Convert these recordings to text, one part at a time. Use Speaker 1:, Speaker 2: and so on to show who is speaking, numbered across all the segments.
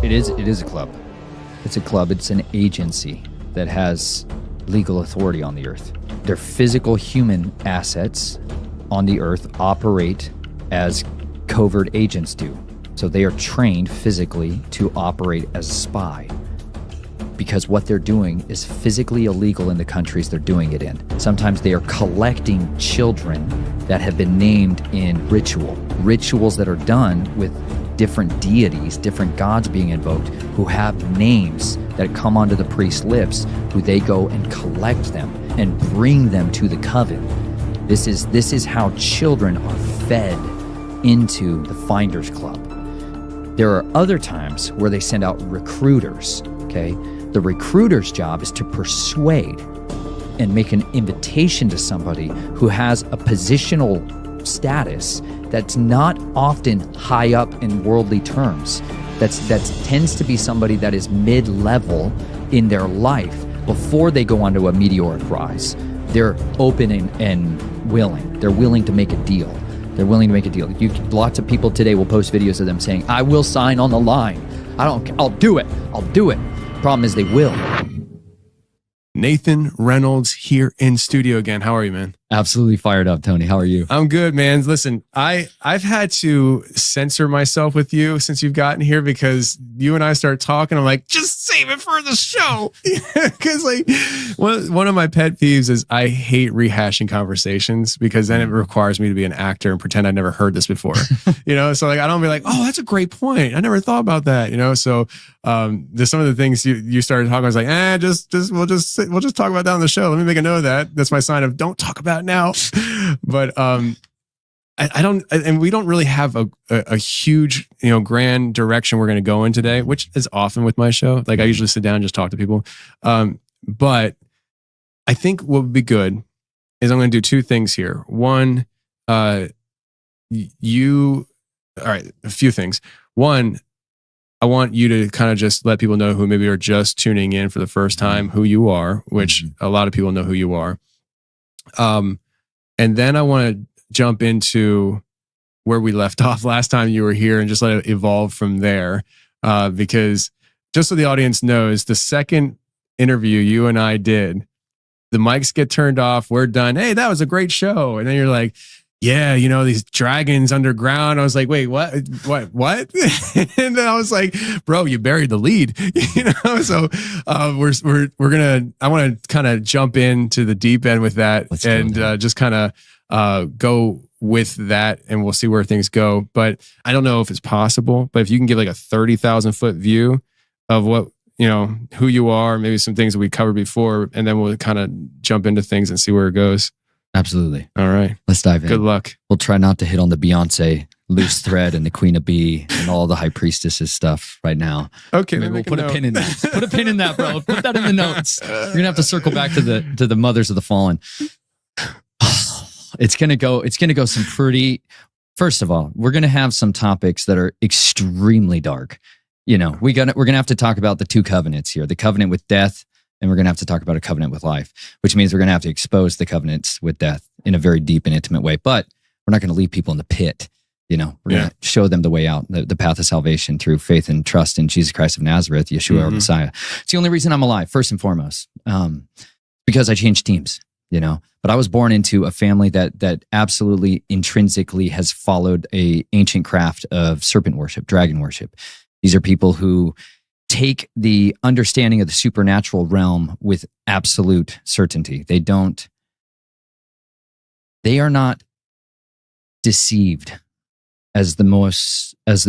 Speaker 1: It is a club. It's a club. It's an agency that has legal authority on the earth. Their physical human assets on the earth operate as covert agents do. So they are trained physically to operate as a spy, because what they're doing is physically illegal in the countries they're doing it in. Sometimes they are collecting children that have been named in rituals that are done with different deities, different gods being invoked, who have names that come onto the priest's lips, who they go and collect them and bring them to the coven. This is how children are fed into the Finders Club. There are other times where they send out recruiters, okay? The recruiter's job is to persuade and make an invitation to somebody who has a positional status that's not often high up in worldly terms. That tends to be somebody that is mid-level in their life before they go onto a meteoric rise. They're open and willing. They're willing to make a deal. Lots of people today will post videos of them saying, "I will sign on the line. I'll do it. Problem is they will."
Speaker 2: Nathan Reynolds here in studio again. How are you, man?
Speaker 1: Absolutely fired up, Tony. How are you?
Speaker 2: I'm good, man. Listen, I've had to censor myself with you since you've gotten here, because you and I start talking. I'm like, just save it for the show. Because like one of my pet peeves is I hate rehashing conversations, because then it requires me to be an actor and pretend I never heard this before. So like I don't be like, oh, that's a great point. I never thought about that. So there's some of the things you started talking. I was like, we'll just talk about that on the show. Let me make a note of that. That's my sign of don't talk about it now. But I don't, and we don't really have a huge, grand direction we're going to go in today, which is often with my show. Like I usually sit down and just talk to people. But I think what would be good is I'm going to do two things here. One, all right, a few things. One, I want you to kind of just let people know who maybe are just tuning in for the first time, who you are, which a lot of people know who you are. And then I want to jump into where we left off last time you were here and just let it evolve from there. Because just so the audience knows, the second interview you and I did, the mics get turned off. We're done. Hey, that was a great show. And then you're like, yeah, these dragons underground. I was like, wait, what? And then I was like, bro, you buried the lead, So I want to kind of jump into the deep end with that. Just kind of go with that, and we'll see where things go. But I don't know if it's possible, but if you can give like a 30,000 foot view of what, who you are, maybe some things that we covered before, and then we'll kind of jump into things and see where it goes.
Speaker 1: Absolutely.
Speaker 2: All right.
Speaker 1: Let's dive in.
Speaker 2: Good luck.
Speaker 1: We'll try not to hit on the Beyonce loose thread and the Queen of Bee and all the high priestesses stuff right now.
Speaker 2: Okay.
Speaker 1: Maybe we'll put a pin in that. Put a pin in that, bro. Put that in the notes. You're going to have to circle back to the mothers of the fallen. It's going to go some pretty, first of all, we're going to have some topics that are extremely dark. We're going to have to talk about the two covenants here, the covenant with death, and we're going to have to talk about a covenant with life, which means we're going to have to expose the covenants with death in a very deep and intimate way. But we're not going to leave people in the pit. We're going to show them the way out, the path of salvation through faith and trust in Jesus Christ of Nazareth, Yeshua, our Messiah. It's the only reason I'm alive, first and foremost, because I changed teams, But I was born into a family that absolutely intrinsically has followed a ancient craft of serpent worship, dragon worship. These are people who take the understanding of the supernatural realm with absolute certainty. They are not deceived as the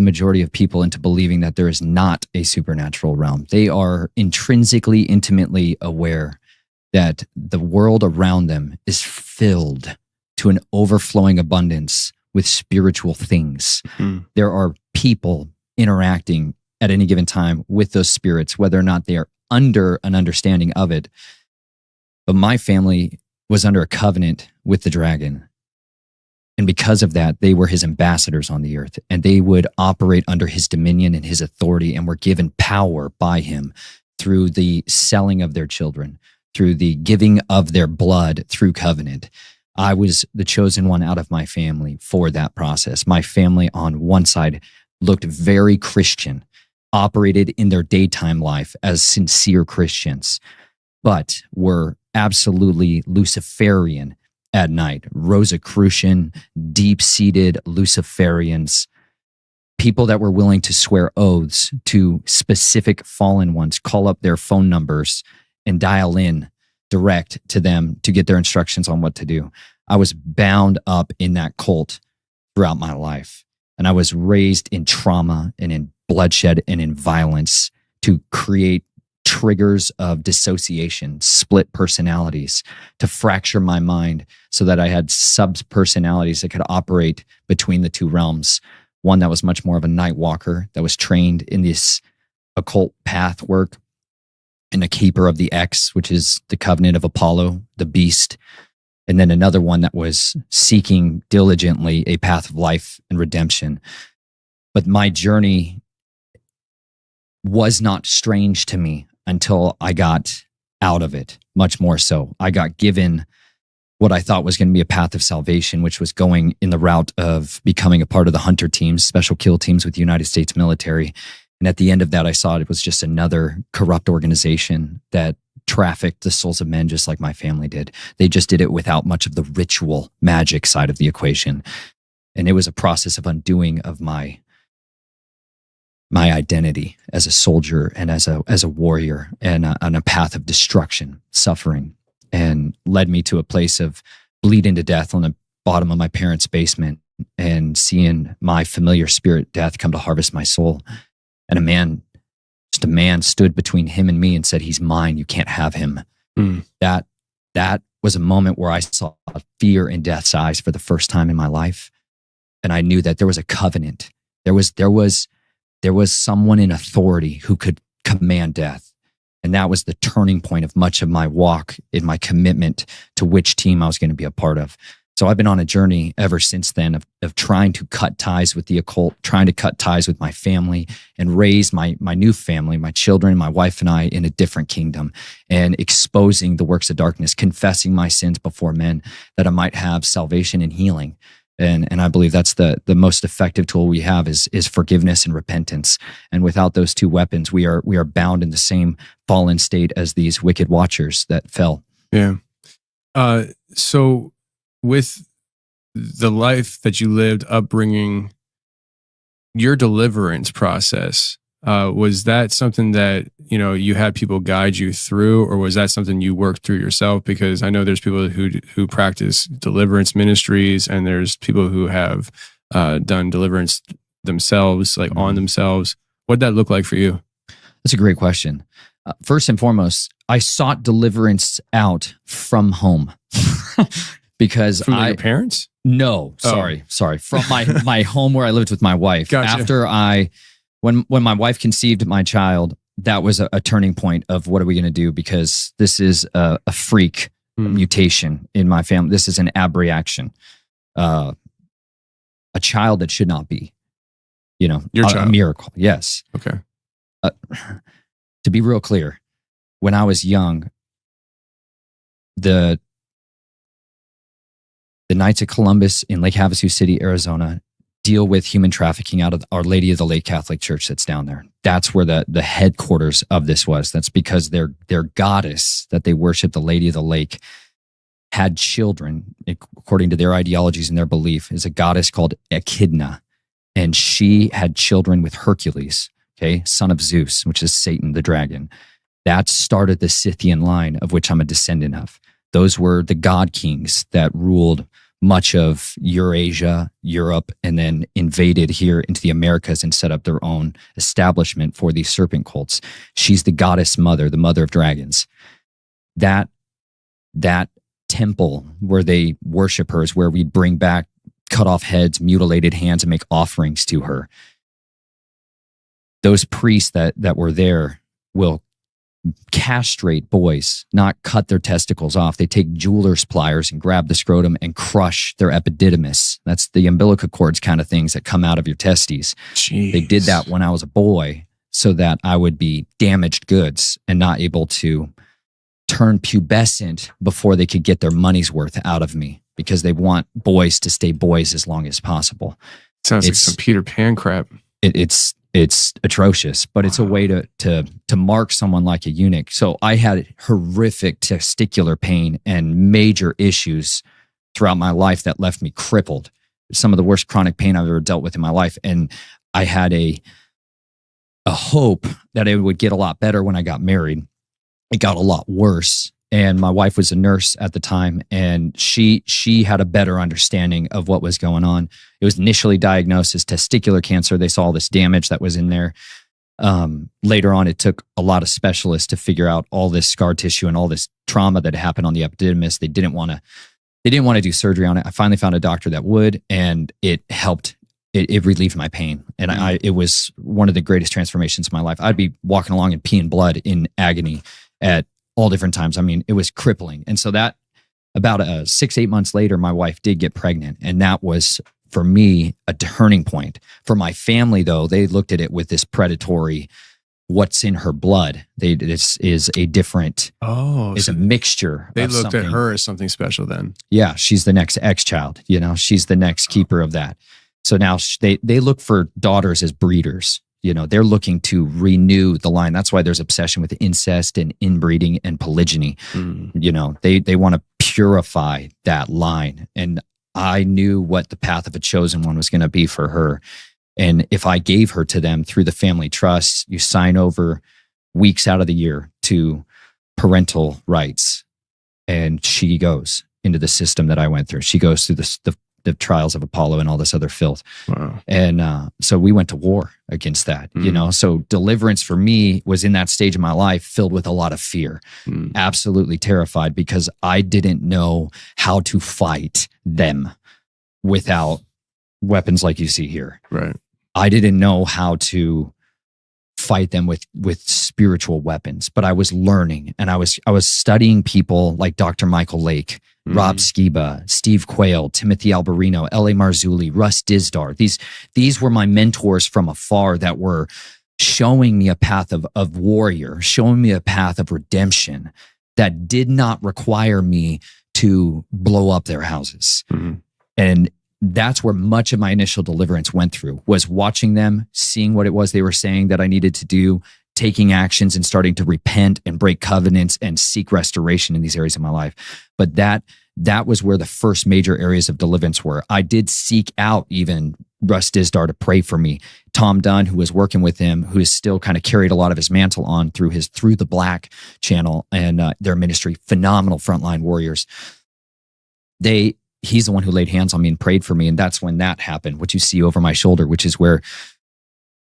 Speaker 1: majority of people into believing that there is not a supernatural realm. They are intrinsically, intimately aware that the world around them is filled to an overflowing abundance with spiritual things. There are people interacting at any given time with those spirits, whether or not they are under an understanding of it. But my family was under a covenant with the dragon. And because of that, they were his ambassadors on the earth, and they would operate under his dominion and his authority, and were given power by him through the selling of their children, through the giving of their blood through covenant. I was the chosen one out of my family for that process. My family on one side looked very Christian. operated in their daytime life as sincere Christians, but were absolutely Luciferian at night. Rosicrucian, deep-seated Luciferians, people that were willing to swear oaths to specific fallen ones, call up their phone numbers and dial in direct to them to get their instructions on what to do. I was bound up in that cult throughout my life. And I was raised in trauma and in bloodshed and in violence to create triggers of dissociation, split personalities, to fracture my mind so that I had sub-personalities that could operate between the two realms. One that was much more of a night walker, that was trained in this occult path work, and a keeper of the X, which is the covenant of Apollo, the beast. And then another one that was seeking diligently a path of life and redemption. But my journey was not strange to me until I got out of it, much more so. I got given what I thought was going to be a path of salvation, which was going in the route of becoming a part of the hunter teams, special kill teams with the United States military. And at the end of that, I saw it was just another corrupt organization that trafficked the souls of men just like my family did. They just did it without much of the ritual magic side of the equation. And it was a process of undoing of my identity as a soldier and as a warrior, and on a path of destruction, suffering, and led me to a place of bleeding to death on the bottom of my parents' basement and seeing my familiar spirit death come to harvest my soul. And a man stood between him and me and said, "He's mine. You can't have him." That was a moment where I saw fear in death's eyes for the first time in my life. And I knew that there was a covenant. There was someone in authority who could command death. And that was the turning point of much of my walk in my commitment to which team I was going to be a part of. So I've been on a journey ever since then of trying to cut ties with the occult, trying to cut ties with my family and raise my new family, my children, my wife and I in a different kingdom, and exposing the works of darkness, confessing my sins before men that I might have salvation and healing. And I believe that's the most effective tool we have is forgiveness and repentance. And without those two weapons, we are bound in the same fallen state as these wicked watchers that fell.
Speaker 2: Yeah. So with the life that you lived, upbringing, your deliverance process, was that something that, you had people guide you through, or was that something you worked through yourself? Because I know there's people who practice deliverance ministries, and there's people who have done deliverance themselves, like on themselves. What'd that look like for you?
Speaker 1: That's a great question. First and foremost, I sought deliverance out from home. Because
Speaker 2: from your parents?
Speaker 1: No, sorry. From my home where I lived with my wife.
Speaker 2: Gotcha.
Speaker 1: After when my wife conceived my child, that was a turning point of what are we going to do? Because this is a freak mutation in my family. This is an abreaction. A child that should not be,
Speaker 2: Your child.
Speaker 1: A miracle. Yes.
Speaker 2: Okay.
Speaker 1: To be real clear, when I was young, the Knights of Columbus in Lake Havasu City, Arizona, deal with human trafficking out of Our Lady of the Lake Catholic Church that's down there. That's where the headquarters of this was. That's because their goddess that they worship, the Lady of the Lake, had children, according to their ideologies and their belief, is a goddess called Echidna. And she had children with Hercules, son of Zeus, which is Satan, the dragon. That started the Scythian line, of which I'm a descendant of. Those were the god kings that ruled much of Eurasia, Europe, and then invaded here into the Americas and set up their own establishment for these serpent cults. She's the goddess mother, the mother of dragons. That temple where they worship her is where we bring back cut off heads, mutilated hands, and make offerings to her. Those priests that were there will castrate boys, not cut their testicles off. They take jeweler's pliers and grab the scrotum and crush their epididymis. That's the umbilical cords kind of things that come out of your testes.
Speaker 2: Jeez.
Speaker 1: They did that when I was a boy so that I would be damaged goods and not able to turn pubescent before they could get their money's worth out of me, because they want boys to stay boys as long as possible.
Speaker 2: Sounds like some Peter Pan crap.
Speaker 1: It's It's atrocious, but it's a way to mark someone like a eunuch. So I had horrific testicular pain and major issues throughout my life that left me crippled. Some of the worst chronic pain I've ever dealt with in my life. And I had a hope that it would get a lot better when I got married. It got a lot worse. And my wife was a nurse at the time, and she had a better understanding of what was going on. It was initially diagnosed as testicular cancer. They saw all this damage that was in there. Later on, it took a lot of specialists to figure out all this scar tissue and all this trauma that happened on the epididymis. They didn't want to do surgery on it. I finally found a doctor that would, and it helped. It relieved my pain. And it was one of the greatest transformations of my life. I'd be walking along and peeing blood in agony at all different times. I mean, it was crippling. And so that about 6-8 months later, my wife did get pregnant. And that was, for me, a turning point. For my family, though, they looked at it with this predatory, what's in her blood. This is a different, is a mixture.
Speaker 2: They looked at her as something special then.
Speaker 1: Yeah, she's the next X-child. She's the next keeper of that. So now they look for daughters as breeders. They're looking to renew the line. That's why there's obsession with incest and inbreeding and polygyny. They want to purify that line. And I knew what the path of a chosen one was going to be for her. And if I gave her to them through the family trust, you sign over weeks out of the year to parental rights. And she goes into the system that I went through. She goes through the trials of Apollo and all this other filth.
Speaker 2: Wow.
Speaker 1: And so we went to war against that, So deliverance for me was in that stage of my life filled with a lot of fear, absolutely terrified, because I didn't know how to fight them without weapons like you see here.
Speaker 2: Right.
Speaker 1: I didn't know how to fight them with spiritual weapons, but I was learning, and I was studying people like Dr. Michael Lake, Rob Skiba, Steve Quayle, Timothy Alberino, L.A. Marzulli, Russ Dizdar. These were my mentors from afar that were showing me a path of warrior, showing me a path of redemption that did not require me to blow up their houses. And that's where much of my initial deliverance went through, was watching them, seeing what it was they were saying that I needed to do, taking actions and starting to repent and break covenants and seek restoration in these areas of my life. But that was where the first major areas of deliverance were. I did seek out even Russ Dizdar to pray for me. Tom Dunn, who was working with him, who is still kind of carried a lot of his mantle on through the Black channel and their ministry, phenomenal frontline warriors. He's the one who laid hands on me and prayed for me. And that's when that happened, what you see over my shoulder, which is where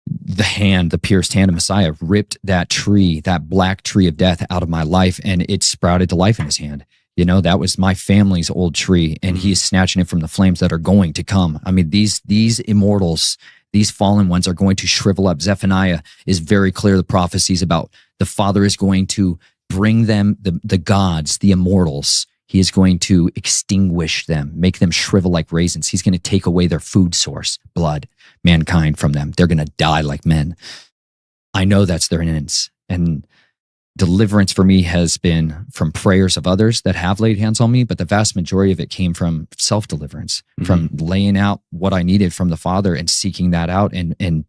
Speaker 1: the pierced hand of Messiah ripped that tree, that black tree of death out of my life, and it sprouted to life in his hand. That was my family's old tree, and he's snatching it from the flames that are going to come. I mean, these immortals, these fallen ones are going to shrivel up. Zephaniah is very clear. The prophecies about the Father is going to bring them, the gods, the immortals. He is going to extinguish them, make them shrivel like raisins. He's going to take away their food source, blood, mankind, from them. They're going to die like men. I know that's their ends. And deliverance for me has been from prayers of others that have laid hands on me, but the vast majority of it came from self-deliverance, from laying out what I needed from the Father and seeking that out and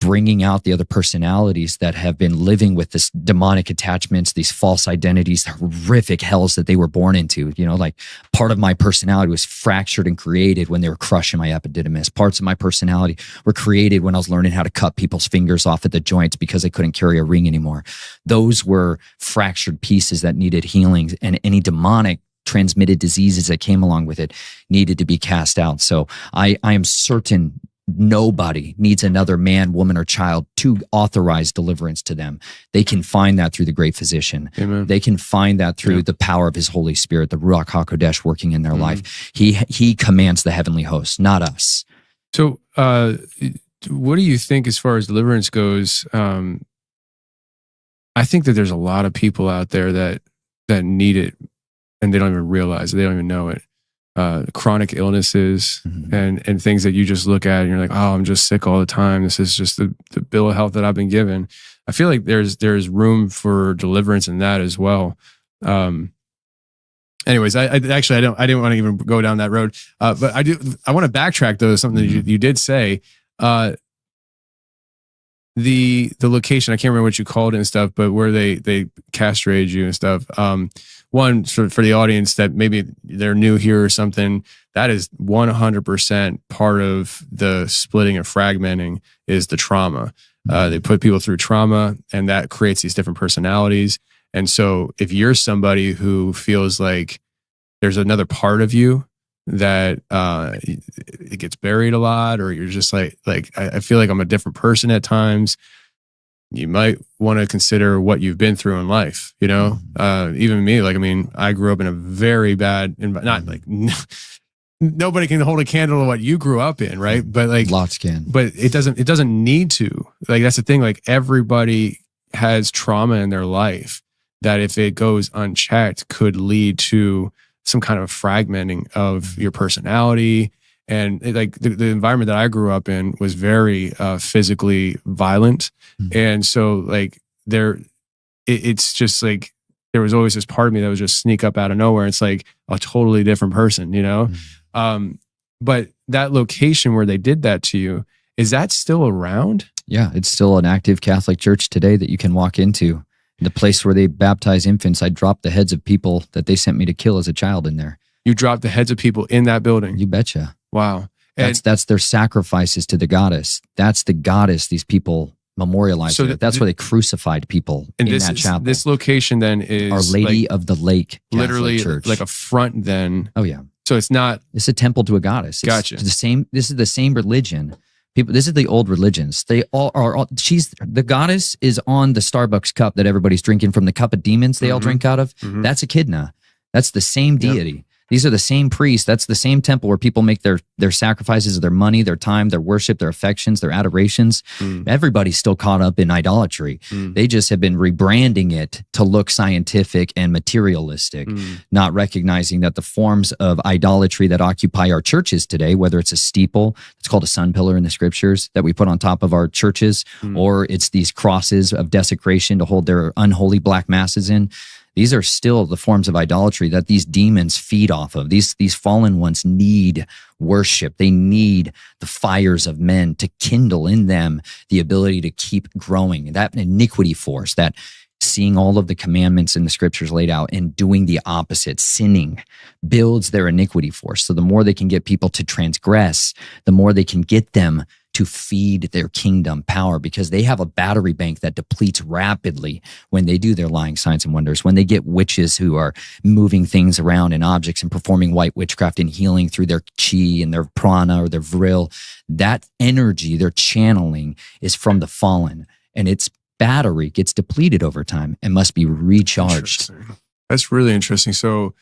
Speaker 1: bringing out the other personalities that have been living with this demonic attachments, these false identities, the horrific hells that they were born into. Like part of my personality was fractured and created when they were crushing my epididymis. Parts of my personality were created when I was learning how to cut people's fingers off at the joints because they couldn't carry a ring anymore. Those were fractured pieces that needed healing, and any demonic transmitted diseases that came along with it needed to be cast out. So I am certain nobody needs another man, woman, or child to authorize deliverance to them. They can find that through the great physician.
Speaker 2: Amen.
Speaker 1: They can find that through the power of his Holy Spirit, the Ruach HaKodesh working in their life. He commands the heavenly host, not us.
Speaker 2: So what do you think as far as deliverance goes? I think that there's a lot of people out there that need it, and they don't even realize it. They don't even know it. Chronic illnesses and things that you just look at and you're like, oh, I'm just sick all the time. This is just the bill of health that I've been given. I feel like there's room for deliverance in that as well. Anyways, I didn't want to even go down that road. But I want to backtrack though, something that you did say. the location, I can't remember what you called it and stuff, but where they castrated you and stuff. One, for the audience that maybe they're new here or something, that is 100% part of the splitting and fragmenting is the trauma. They put people through trauma, and that creates these different personalities. And so if you're somebody who feels like there's another part of you that it gets buried a lot, or you're just like I feel like I'm a different person at times, you might want to consider what you've been through in life. Even me, like, I mean, I grew up in a very bad not like nobody can hold a candle to what you grew up in, right? But like
Speaker 1: lots can,
Speaker 2: but it doesn't need to. Like, that's the thing. Like, everybody has trauma in their life that, if it goes unchecked, could lead to some kind of fragmenting of your personality. And like the environment that I grew up in was very physically violent. And so like it's just like, there was always this part of me that was just sneak up out of nowhere. It's like a totally different person, but that location where they did that to you, is that still around?
Speaker 1: Yeah, it's still an active Catholic church today that you can walk into. The place where they baptize infants, I dropped the heads of people that they sent me to kill as a child in there.
Speaker 2: You dropped the heads of people in that building?
Speaker 1: You betcha.
Speaker 2: Wow.
Speaker 1: That's their sacrifices to the goddess. That's the goddess these people memorialize. So that's where they crucified people in that chapel.
Speaker 2: This location then is
Speaker 1: Our Lady of the Lake Catholic
Speaker 2: literally
Speaker 1: Church.
Speaker 2: Like a front then.
Speaker 1: Oh yeah.
Speaker 2: So it's
Speaker 1: a temple to a goddess.
Speaker 2: Gotcha.
Speaker 1: This is the same religion. People, this is the old religions. They all are. The goddess is on the Starbucks cup that everybody's drinking from, the cup of demons they all drink out of. That's Echidna. That's the same deity. Yep. These are the same priests. That's the same temple where people make their sacrifices of their money, their time, their worship, their affections, their adorations. Everybody's still caught up in idolatry. They just have been rebranding it to look scientific and materialistic, not recognizing that the forms of idolatry that occupy our churches today, whether it's a steeple, it's called a sun pillar in the scriptures that we put on top of our churches, or it's these crosses of desecration to hold their unholy black masses in. These are still the forms of idolatry that these demons feed off of. These fallen ones need worship. They need the fires of men to kindle in them the ability to keep growing. That iniquity force, that seeing all of the commandments in the scriptures laid out and doing the opposite, sinning, builds their iniquity force. So the more they can get people to transgress, the more they can get them to feed their kingdom power, because they have a battery bank that depletes rapidly when they do their lying signs and wonders, when they get witches who are moving things around in objects and performing white witchcraft and healing through their chi and their prana or their vril. That energy they're channeling is from the fallen, and its battery gets depleted over time and must be recharged.
Speaker 2: That's really interesting. So,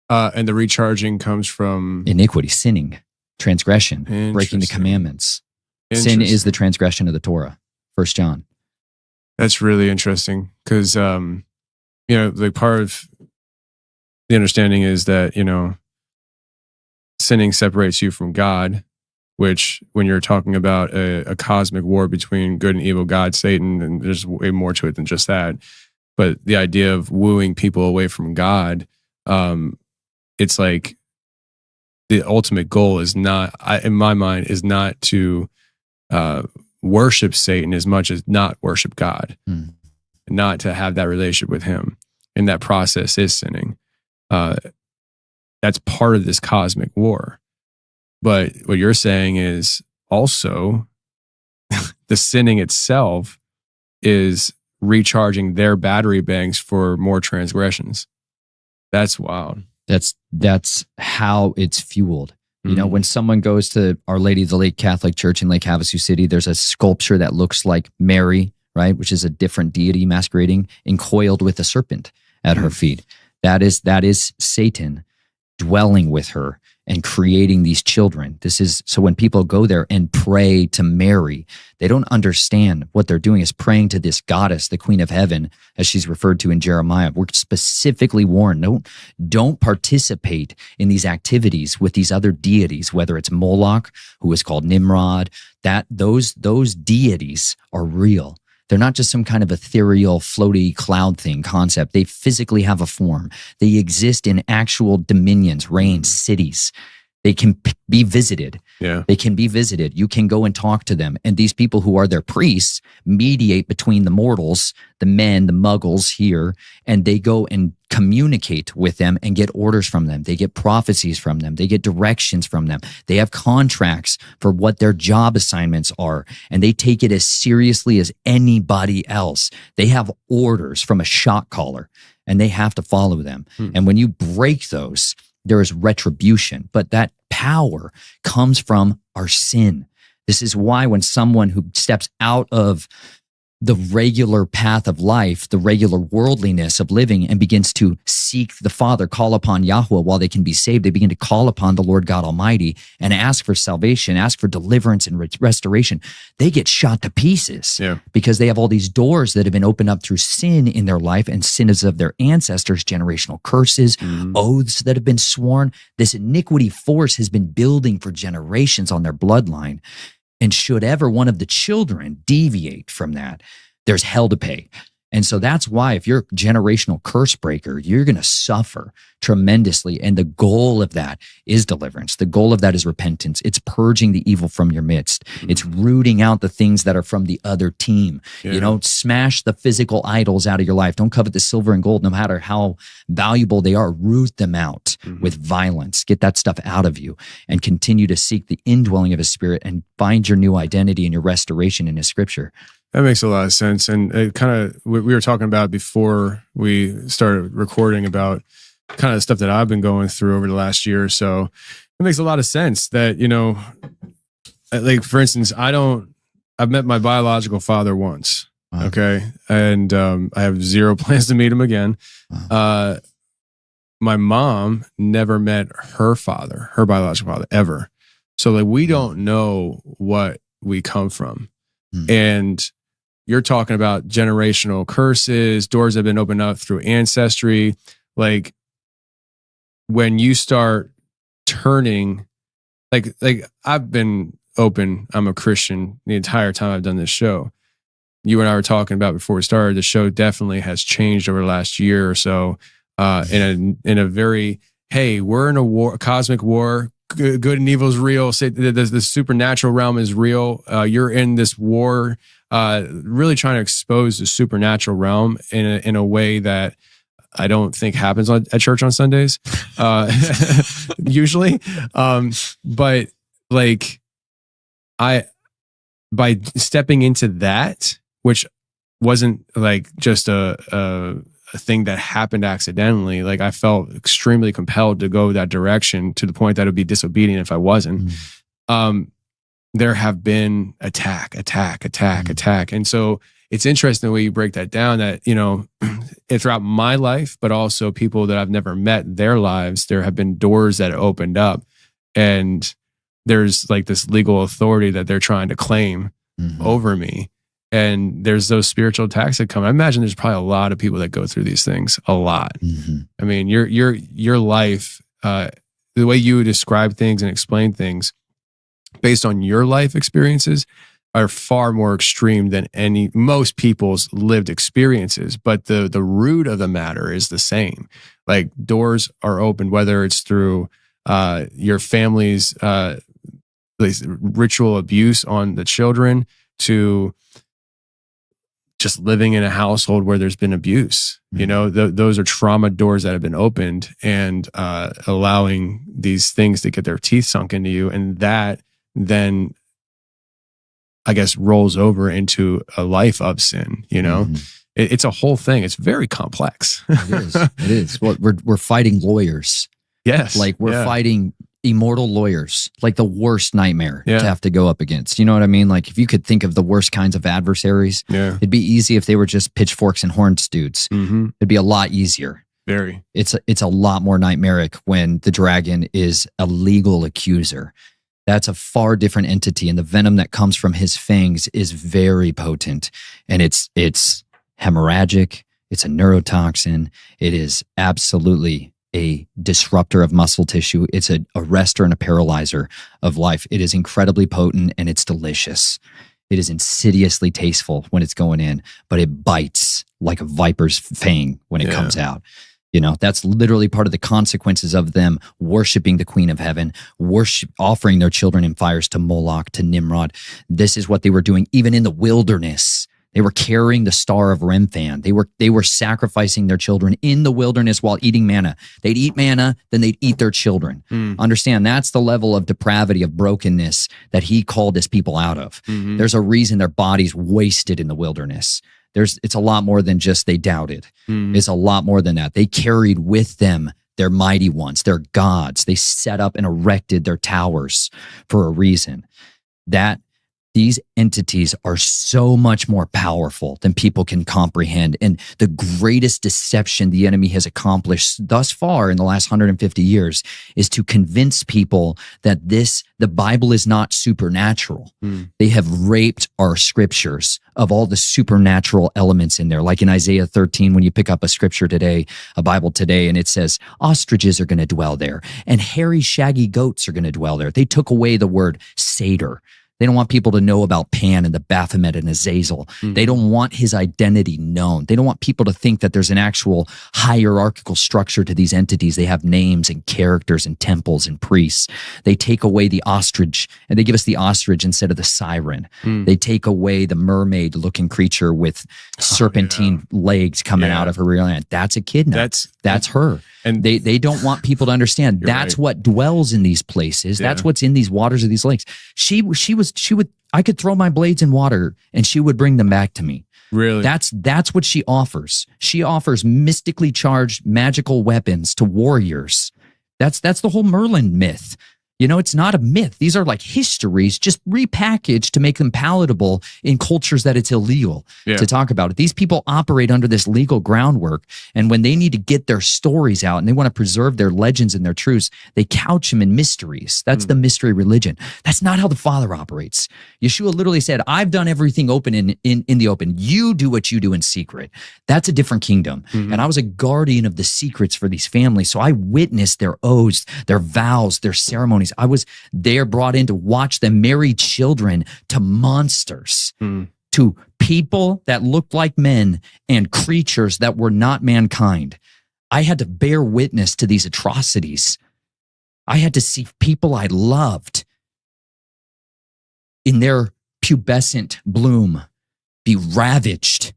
Speaker 2: and the recharging comes from
Speaker 1: iniquity, sinning, transgression, breaking the commandments. Sin is the transgression of the Torah, 1 John.
Speaker 2: That's really interesting because, like part of the understanding is that, sinning separates you from God, which when you're talking about a cosmic war between good and evil, God, Satan, and there's way more to it than just that. But the idea of wooing people away from God, it's like the ultimate goal is not, in my mind, is not to worship Satan as much as not worship God, not to have that relationship with him. And that process is sinning. That's part of this cosmic war. But what you're saying is also the sinning itself is recharging their battery banks for more transgressions. That's wild.
Speaker 1: That's how it's fueled. When someone goes to Our Lady of the Lake Catholic Church in Lake Havasu City, there's a sculpture that looks like Mary, right? Which is a different deity masquerading, encoiled with a serpent at her feet. That is Satan dwelling with her and creating these children. So when people go there and pray to Mary, they don't understand what they're doing is praying to this goddess, the Queen of Heaven, as she's referred to in Jeremiah. We're specifically warned, don't participate in these activities with these other deities, whether it's Moloch, who is called Nimrod, that those deities are real. They're not just some kind of ethereal, floaty cloud thing concept. They physically have a form. They exist in actual dominions, reigns, cities. They can be visited.
Speaker 2: Yeah.
Speaker 1: They can be visited. You can go and talk to them. And these people who are their priests mediate between the mortals, the men, the muggles here, and they go and communicate with them and get orders from them. They get prophecies from them. They get directions from them. They have contracts for what their job assignments are, and they take it as seriously as anybody else. They have orders from a shot caller, and they have to follow them. And when you break those, there is retribution, but that power comes from our sin. This is why when someone who steps out of the regular path of life, the regular worldliness of living, and begins to seek the Father, call upon Yahweh while they can be saved, they begin to call upon the Lord God Almighty and ask for salvation, ask for deliverance and restoration. They get shot to pieces because they have all these doors that have been opened up through sin in their life, and sin is of their ancestors, generational curses, oaths that have been sworn. This iniquity force has been building for generations on their bloodline. And should ever one of the children deviate from that, there's hell to pay. And so that's why if you're a generational curse breaker, you're going to suffer tremendously. And the goal of that is deliverance. The goal of that is repentance. It's purging the evil from your midst. It's rooting out the things that are from the other team. You know, smash the physical idols out of your life. Don't covet the silver and gold, no matter how valuable they are. Root them out with violence. Get that stuff out of you and continue to seek the indwelling of His Spirit and find your new identity and your restoration in His Scripture.
Speaker 2: That makes a lot of sense. And it kind of, we were talking about before we started recording about kind of the stuff that I've been going through over the last year or so. It makes a lot of sense that, you know, like for instance, I've met my biological father once. Wow. Okay. And I have zero plans to meet him again. Wow. My mom never met her father, her biological father, ever. So like, we don't know what we come from. And you're talking about generational curses, doors that have been opened up through ancestry. Like when you start turning, like I've been open, I'm a Christian the entire time I've done this show. You and I were talking about before we started, the show definitely has changed over the last year or so in a very, hey, we're in a war, a cosmic war. Good and evil is real. Say the supernatural realm is real. You're in this war, really trying to expose the supernatural realm in a way that I don't think happens at church on Sundays, usually. But like, by stepping into that, which wasn't like just a thing that happened accidentally, like I felt extremely compelled to go that direction to the point that it would be disobedient if I wasn't. There have been attack. And so it's interesting the way you break that down, that, you know, throughout my life, but also people that I've never met, their lives, there have been doors that opened up, and there's like this legal authority that they're trying to claim over me. And there's those spiritual attacks that come. I imagine there's probably a lot of people that go through these things a lot. I mean, your life, the way you describe things and explain things based on your life experiences are far more extreme than most people's lived experiences. But the root of the matter is the same. Like doors are opened, whether it's through your family's ritual abuse on the children, to just living in a household where there's been abuse. You know, those are trauma doors that have been opened, and allowing these things to get their teeth sunk into you. And that then, I guess, rolls over into a life of sin. You know, it's a whole thing. It's very complex.
Speaker 1: It is. Well, we're fighting lawyers.
Speaker 2: Yes.
Speaker 1: Like we're fighting immortal lawyers, like the worst nightmare to have to go up against. You know what I mean? Like if you could think of the worst kinds of adversaries, it'd be easy if they were just pitchforks and horns dudes. It'd be a lot easier.
Speaker 2: Very.
Speaker 1: It's a lot more nightmaric when the dragon is a legal accuser. That's a far different entity, and the venom that comes from his fangs is very potent, and it's hemorrhagic. It's a neurotoxin. It is absolutely a disruptor of muscle tissue. It's a arrestor and a paralyzer of life. It is incredibly potent, and it's delicious. It is insidiously tasteful when it's going in, but it bites like a viper's fang when it comes out. That's literally part of the consequences of them worshiping the Queen of Heaven, offering their children in fires to Moloch, to Nimrod. This is what they were doing even in the wilderness. They were carrying the star of Remphan. They were sacrificing their children in the wilderness while eating manna. They'd eat manna, then they'd eat their children. Understand, that's the level of depravity, of brokenness that he called his people out of. There's a reason their bodies wasted in the wilderness. It's a lot more than just they doubted. It's a lot more than that. They carried with them their mighty ones, their gods. They set up and erected their towers for a reason. These entities are so much more powerful than people can comprehend. And the greatest deception the enemy has accomplished thus far in the last 150 years is to convince people that the Bible is not supernatural. They have raped our scriptures of all the supernatural elements in there. Like in Isaiah 13, when you pick up a scripture today, a Bible today, and it says, ostriches are going to dwell there and hairy, shaggy goats are going to dwell there. They took away the word satyr. They don't want people to know about Pan and the Baphomet and Azazel. They don't want his identity known. They don't want people to think that there's an actual hierarchical structure to these entities. They have names and characters and temples and priests. They take away the ostrich, and they give us the ostrich instead of the siren. They take away the mermaid-looking creature with serpentine legs coming out of her rear end. That's a kidnap. That's her. And they don't want people to understand that's right. What dwells in these places. That's what's in these waters of these lakes. She would, I could throw my blades in water and she would bring them back to me.
Speaker 2: Really?
Speaker 1: That's what she offers. She offers mystically charged magical weapons to warriors. That's the whole Merlin myth. It's not a myth. These are like histories just repackaged to make them palatable in cultures that it's illegal to talk about it. These people operate under this legal groundwork. And when they need to get their stories out and they want to preserve their legends and their truths, they couch them in mysteries. That's the mystery religion. That's not how the Father operates. Yeshua literally said, I've done everything open in the open. You do what you do in secret. That's a different kingdom. And I was a guardian of the secrets for these families. So I witnessed their oaths, their vows, their ceremonies. I was there brought in to watch them marry children to monsters, to people that looked like men and creatures that were not mankind. I had to bear witness to these atrocities. I had to see people I loved in their pubescent bloom be ravaged,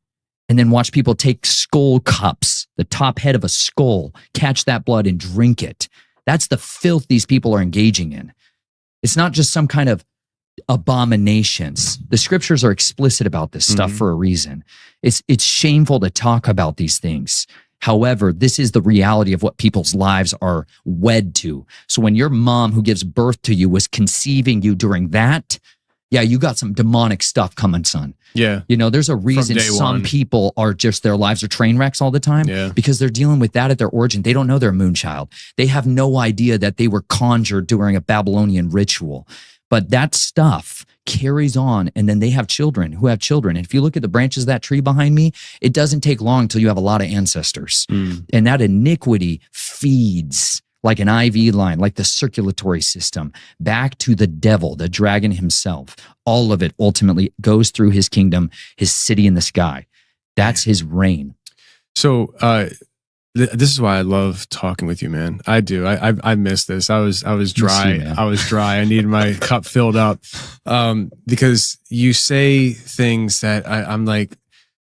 Speaker 1: and then watch people take skull cups, the top head of a skull, catch that blood and drink it. That's the filth these people are engaging in. It's not just some kind of abominations. The scriptures are explicit about this stuff for a reason. It's shameful to talk about these things. However, this is the reality of what people's lives are wed to. So when your mom who gives birth to you was conceiving you during that, you got some demonic stuff coming, son. Yeah. There's a reason some people are just, their lives are train wrecks all the time because they're dealing with that at their origin. They don't know they're a moonchild. They have no idea that they were conjured during a Babylonian ritual. But that stuff carries on, and then they have children who have children. And if you look at the branches of that tree behind me, it doesn't take long until you have a lot of ancestors. And that iniquity feeds like an IV line, like the circulatory system, back to the devil, the dragon himself. All of it ultimately goes through his kingdom, his city in the sky. That's his reign.
Speaker 2: So this is why I love talking with you, man. I do. I missed this. I was dry. I was dry. I needed my cup filled up because you say things that I'm like.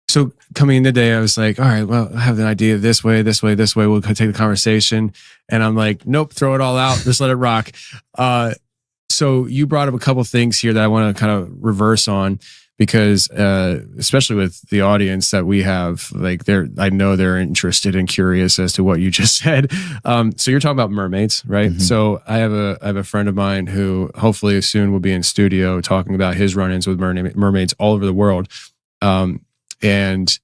Speaker 2: So coming in today, I was like, all right, well, I have an idea this way. We'll take the conversation. And I'm like, nope, throw it all out. Just let it rock. So you brought up a couple things here that I want to kind of reverse on because especially with the audience that we have, like I know they're interested and curious as to what you just said. So you're talking about mermaids, right? So I have a friend of mine who hopefully soon will be in studio talking about his run-ins with mermaids all over the world. And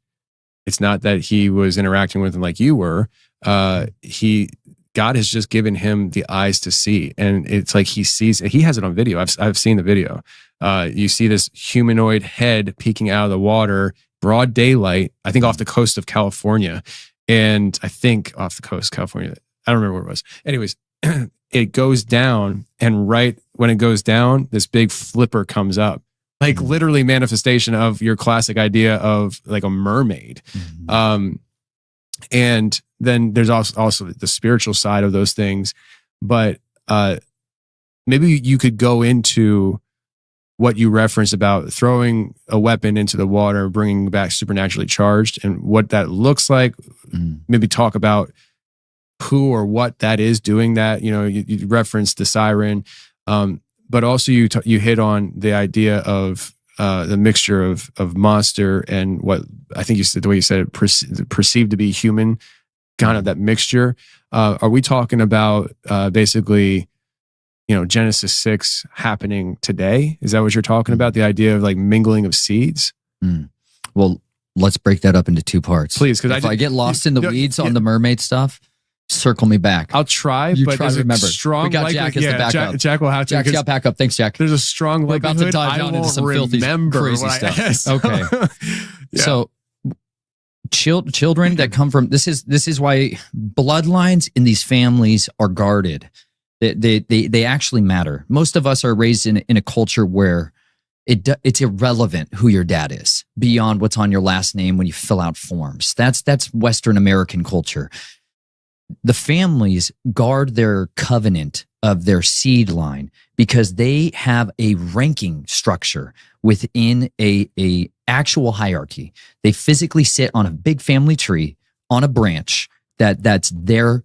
Speaker 2: it's not that he was interacting with them like you were. God has just given him the eyes to see. And it's like he has it on video. I've seen the video. You see this humanoid head peeking out of the water, broad daylight, I think off the coast of California. And I think off the coast of California, I don't remember where it was. Anyways, it goes down. And right when it goes down, this big flipper comes up. Like literally manifestation of your classic idea of like a mermaid. And then there's also the spiritual side of those things. But maybe you could go into what you referenced about throwing a weapon into the water, bringing back supernaturally charged, and what that looks like. Maybe talk about who or what that is doing that. You referenced the siren, but also you hit on the idea of the mixture of monster and what I think you said, the way you said it, perceived to be human, kind of that mixture. Are we talking about basically, Genesis 6 happening today? Is that what you're talking about? The idea of like mingling of seeds?
Speaker 1: Well, let's break that up into two parts.
Speaker 2: Please, because
Speaker 1: if I get lost in the weeds on the mermaid stuff, circle me back.
Speaker 2: I'll try, but
Speaker 1: try to remember.
Speaker 2: Strong
Speaker 1: we got Jack as the backup.
Speaker 2: Jack will have to.
Speaker 1: Jack's got backup. Thanks, Jack.
Speaker 2: There's a strong
Speaker 1: We're about to dive down into some filthy, crazy stuff. Okay. So children that come from, this is why bloodlines in these families are guarded. They actually matter. Most of us are raised in a culture where it's irrelevant who your dad is beyond what's on your last name when you fill out forms. That's Western American culture. The families guard their covenant of their seed line because they have a ranking structure within a actual hierarchy. They physically sit on a big family tree on a branch that's their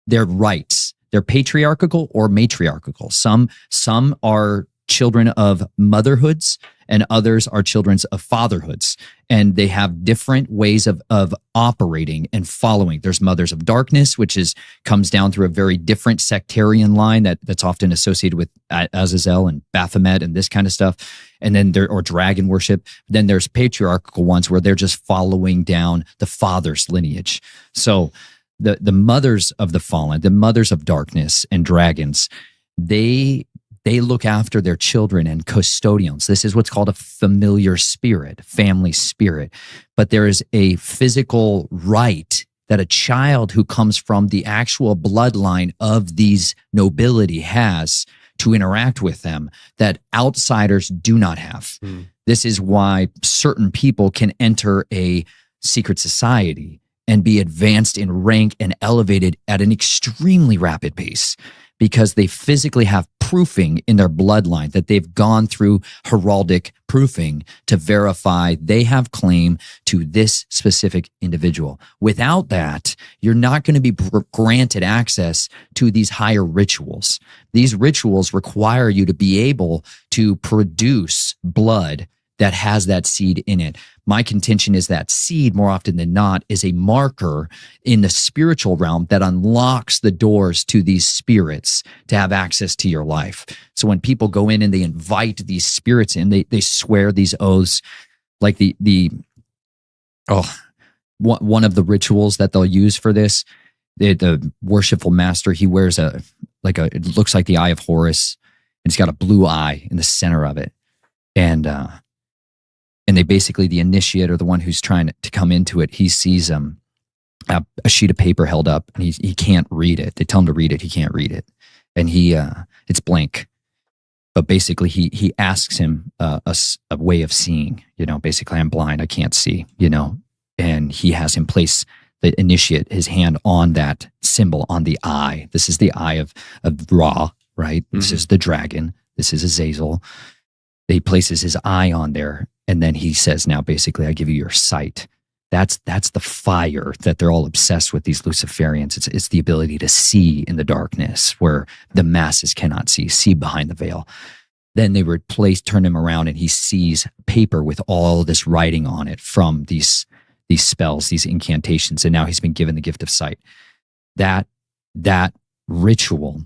Speaker 1: rights. They're patriarchal or matriarchal. Some are children of motherhoods and others are children of fatherhoods. And they have different ways of operating and following. There's mothers of darkness, which comes down through a very different sectarian line that's often associated with Azazel and Baphomet and this kind of stuff. And then or dragon worship. Then there's patriarchal ones where they're just following down the father's lineage. So the mothers of the fallen, the mothers of darkness and dragons, they look after their children and custodians. This is what's called a familiar spirit, family spirit. But there is a physical right that a child who comes from the actual bloodline of these nobility has to interact with them that outsiders do not have. This is why certain people can enter a secret society and be advanced in rank and elevated at an extremely rapid pace because they physically have proofing in their bloodline that they've gone through heraldic proofing to verify they have claim to this specific individual. Without that, you're not going to be granted access to these higher rituals. These rituals require you to be able to produce blood that has that seed in it. My contention is that seed, more often than not, is a marker in the spiritual realm that unlocks the doors to these spirits to have access to your life. So when people go in and they invite these spirits in, they swear these oaths, like one of the rituals that they'll use for this, the worshipful master, he wears it looks like the eye of Horus, and he's got a blue eye in the center of it. And they basically, the initiate or the one who's trying to come into it, he sees a sheet of paper held up and he can't read it. They tell him to read it. He can't read it. And it's blank. But basically he asks him a way of seeing, basically I'm blind, I can't see, and he has him place the initiate, his hand on that symbol on the eye. This is the eye of Ra, right? Mm-hmm. This is the dragon. This is Azazel. He places his eye on there. And then he says, now basically, I give you your sight. That's the fire that they're all obsessed with, these Luciferians. It's the ability to see in the darkness where the masses cannot see behind the veil. Then they turn him around and he sees paper with all this writing on it from these spells, these incantations. And now he's been given the gift of sight. That ritual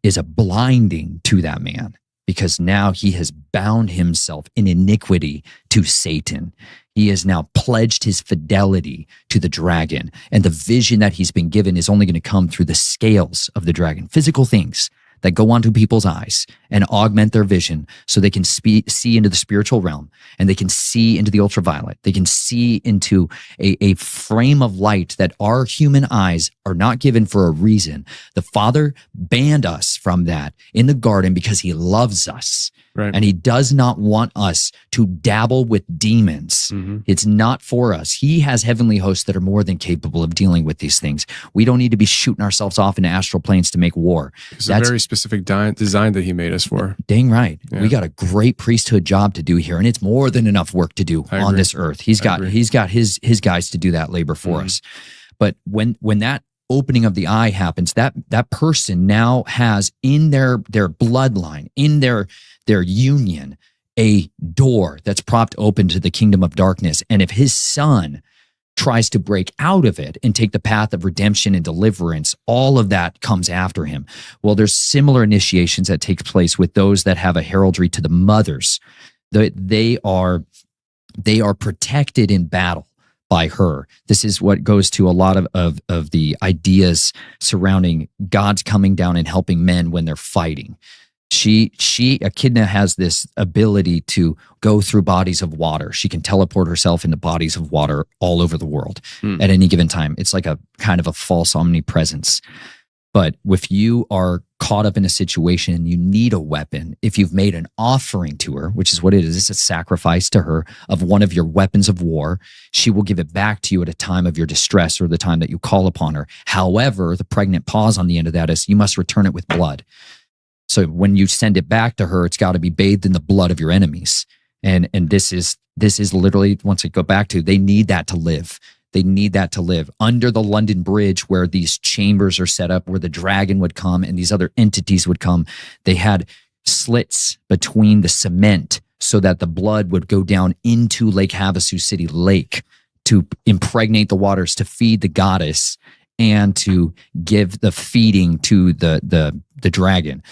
Speaker 1: is a blinding to that man, because now he has bound himself in iniquity to Satan. He has now pledged his fidelity to the dragon. And the vision that he's been given is only going to come through the scales of the dragon, physical things that go onto people's eyes. and augment their vision so they can see into the spiritual realm, and they can see into the ultraviolet. They can see into a frame of light that our human eyes are not given for a reason. The Father banned us from that in the garden because he loves us.
Speaker 2: Right.
Speaker 1: And he does not want us to dabble with demons. It's not for us. He has heavenly hosts that are more than capable of dealing with these things. We don't need to be shooting ourselves off into astral planes to make war.
Speaker 2: It's a very specific design that he made us for.
Speaker 1: Dang right.
Speaker 2: Yeah.
Speaker 1: We got a great priesthood job to do here, and it's more than enough work to do on this earth. He's got his guys to do that labor for us. But when that opening of the eye happens, that person now has in their bloodline, in their union, a door that's propped open to the kingdom of darkness. And if his son tries to break out of it and take the path of redemption and deliverance, all of that comes after him. Well, there's similar initiations that take place with those that have a heraldry to the mothers. They are protected in battle by her. This is what goes to a lot of the ideas surrounding God's coming down and helping men when they're fighting. Echidna has this ability to go through bodies of water. She can teleport herself into bodies of water all over the world at any given time. It's like a kind of a false omnipresence. But if you are caught up in a situation and you need a weapon, if you've made an offering to her, which is what it is, it's a sacrifice to her of one of your weapons of war, she will give it back to you at a time of your distress or the time that you call upon her. However, the pregnant pause on the end of that is you must return it with blood. So when you send it back to her, it's got to be bathed in the blood of your enemies. And this is literally, once I go back to, they need that to live. They need that to live. Under the London Bridge, where these chambers are set up, where the dragon would come and these other entities would come, they had slits between the cement so that the blood would go down into Lake Havasu City Lake to impregnate the waters, to feed the goddess and to give the feeding to the dragon.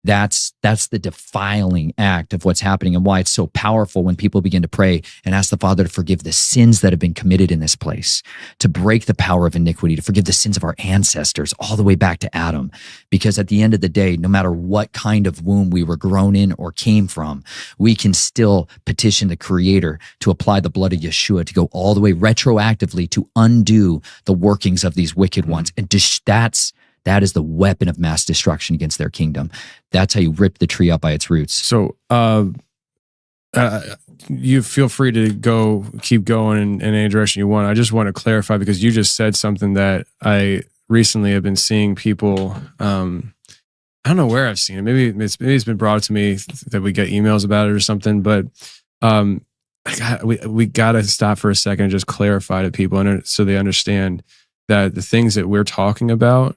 Speaker 1: That's the defiling act of what's happening, and why it's so powerful when people begin to pray and ask the Father to forgive the sins that have been committed in this place, to break the power of iniquity, to forgive the sins of our ancestors all the way back to Adam. Because at the end of the day, no matter what kind of womb we were grown in or came from, we can still petition the Creator to apply the blood of Yeshua to go all the way retroactively to undo the workings of these wicked ones. And that is the weapon of mass destruction against their kingdom. That's how you rip the tree up by its roots.
Speaker 2: So you feel free to keep going in any direction you want. I just want to clarify, because you just said something that I recently have been seeing people, I don't know where I've seen it. Maybe it's been brought to me that we get emails about it or something, but we got to stop for a second and just clarify to people so they understand that the things that we're talking about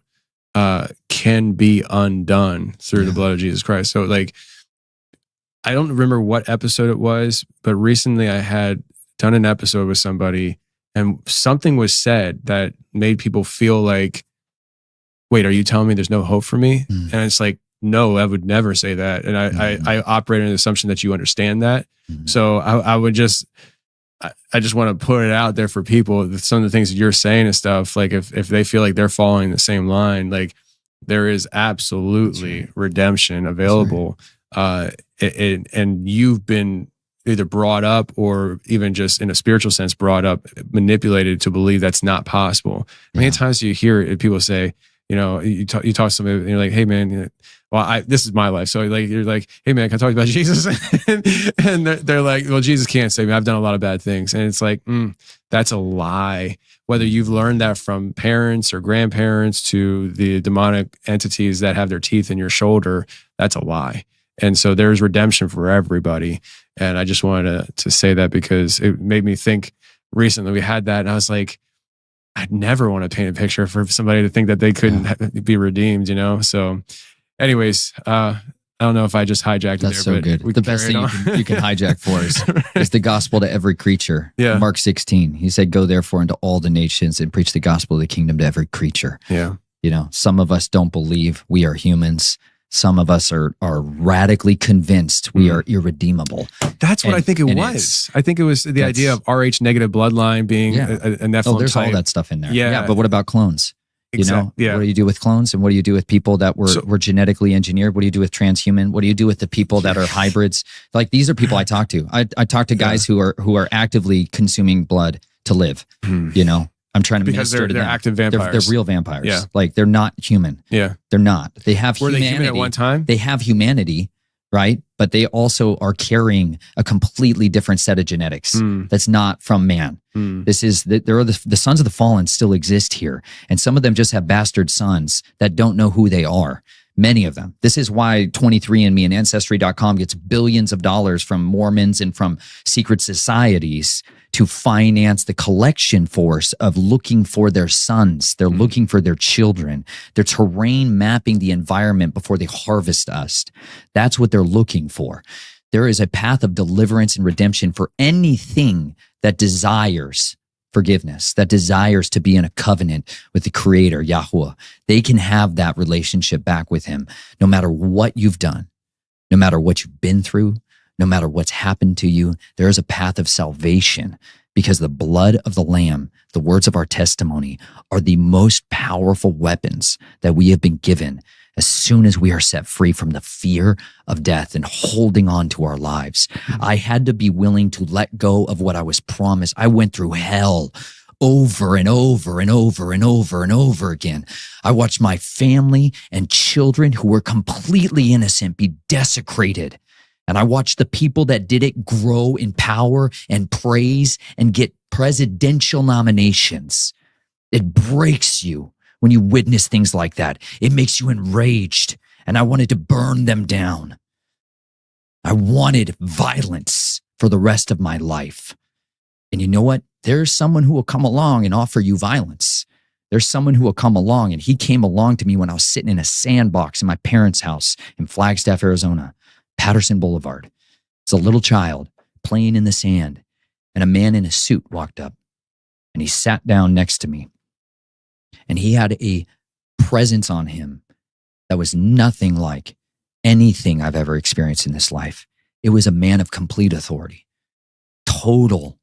Speaker 2: can be undone through the blood of Jesus Christ. So I don't remember what episode it was, but recently I had done an episode with somebody and something was said that made people feel like, wait, are you telling me there's no hope for me? And it's like, no, I would never say that. And I operate on the assumption that you understand that. So I just want to put it out there for people. Some of the things that you're saying and stuff, like if they feel like they're following the same line, like there is absolutely redemption available. And you've been either brought up or even just in a spiritual sense brought up, manipulated to believe that's not possible. Many times you hear people say, you talk to somebody and you're like, hey man, this is my life. So you're like, hey man, can I talk about Jesus? and they're like, well, Jesus can't save me. I've done a lot of bad things. And it's like, that's a lie. Whether you've learned that from parents or grandparents to the demonic entities that have their teeth in your shoulder, that's a lie. And so there's redemption for everybody. And I just wanted to say that because it made me think recently we had that. And I was like, I'd never want to paint a picture for somebody to think that they couldn't be redeemed, So anyways, I don't know if I just hijacked
Speaker 1: That's
Speaker 2: it
Speaker 1: so
Speaker 2: there,
Speaker 1: good.
Speaker 2: but
Speaker 1: The best thing you can hijack for is the gospel to every creature.
Speaker 2: Yeah.
Speaker 1: Mark 16, he said, go therefore into all the nations and preach the gospel of the kingdom to every creature.
Speaker 2: Yeah.
Speaker 1: Some of us don't believe. We are humans. Some of us are radically convinced we are irredeemable.
Speaker 2: That's what I think it was. I think it was the idea of RH negative bloodline being a Nephilim
Speaker 1: there's
Speaker 2: type.
Speaker 1: all that stuff in there.
Speaker 2: Yeah.
Speaker 1: But what about clones?
Speaker 2: Yeah.
Speaker 1: What do you do with clones? And what do you do with people that were genetically engineered? What do you do with transhuman? What do you do with the people that are hybrids? Like, these are people I talk to. I talk to guys who are actively consuming blood to live. You know, I'm trying to
Speaker 2: because they're active vampires.
Speaker 1: They're real vampires.
Speaker 2: Yeah.
Speaker 1: Like, they're not human.
Speaker 2: Yeah.
Speaker 1: They're not. They have
Speaker 2: Were
Speaker 1: humanity.
Speaker 2: they human at one time?
Speaker 1: They have humanity, right? But they also are carrying a completely different set of genetics that's not from man. This is there are the sons of the fallen still exist here, and some of them just have bastard sons that don't know who they are. Many of them. This is why 23andMe and Ancestry.com gets billions of dollars from Mormons and from secret societies to finance the collection force of looking for their sons. They're looking for their children. They're terrain mapping the environment before they harvest us. That's what they're looking for. There is a path of deliverance and redemption for anything that desires forgiveness, that desires to be in a covenant with the Creator, Yahuwah. They can have that relationship back with Him, no matter what you've done, no matter what you've been through, no matter what's happened to you. There is a path of salvation, because the blood of the Lamb, the words of our testimony, are the most powerful weapons that we have been given as soon as we are set free from the fear of death and holding on to our lives. I had to be willing to let go of what I was promised. I went through hell over and over and over and over and over again. I watched my family and children who were completely innocent be desecrated. And I watched the people that did it grow in power and praise and get presidential nominations. It breaks you when you witness things like that. It makes you enraged, and I wanted to burn them down. I wanted violence for the rest of my life. And you know what? There's someone who will come along and offer you violence. There's someone who will come along, and he came along to me when I was sitting in a sandbox in my parents' house in Flagstaff, Arizona, Patterson Boulevard. It's a little child playing in the sand, and a man in a suit walked up, and he sat down next to me. And he had a presence on him that was nothing like anything I've ever experienced in this life. It was a man of complete authority, total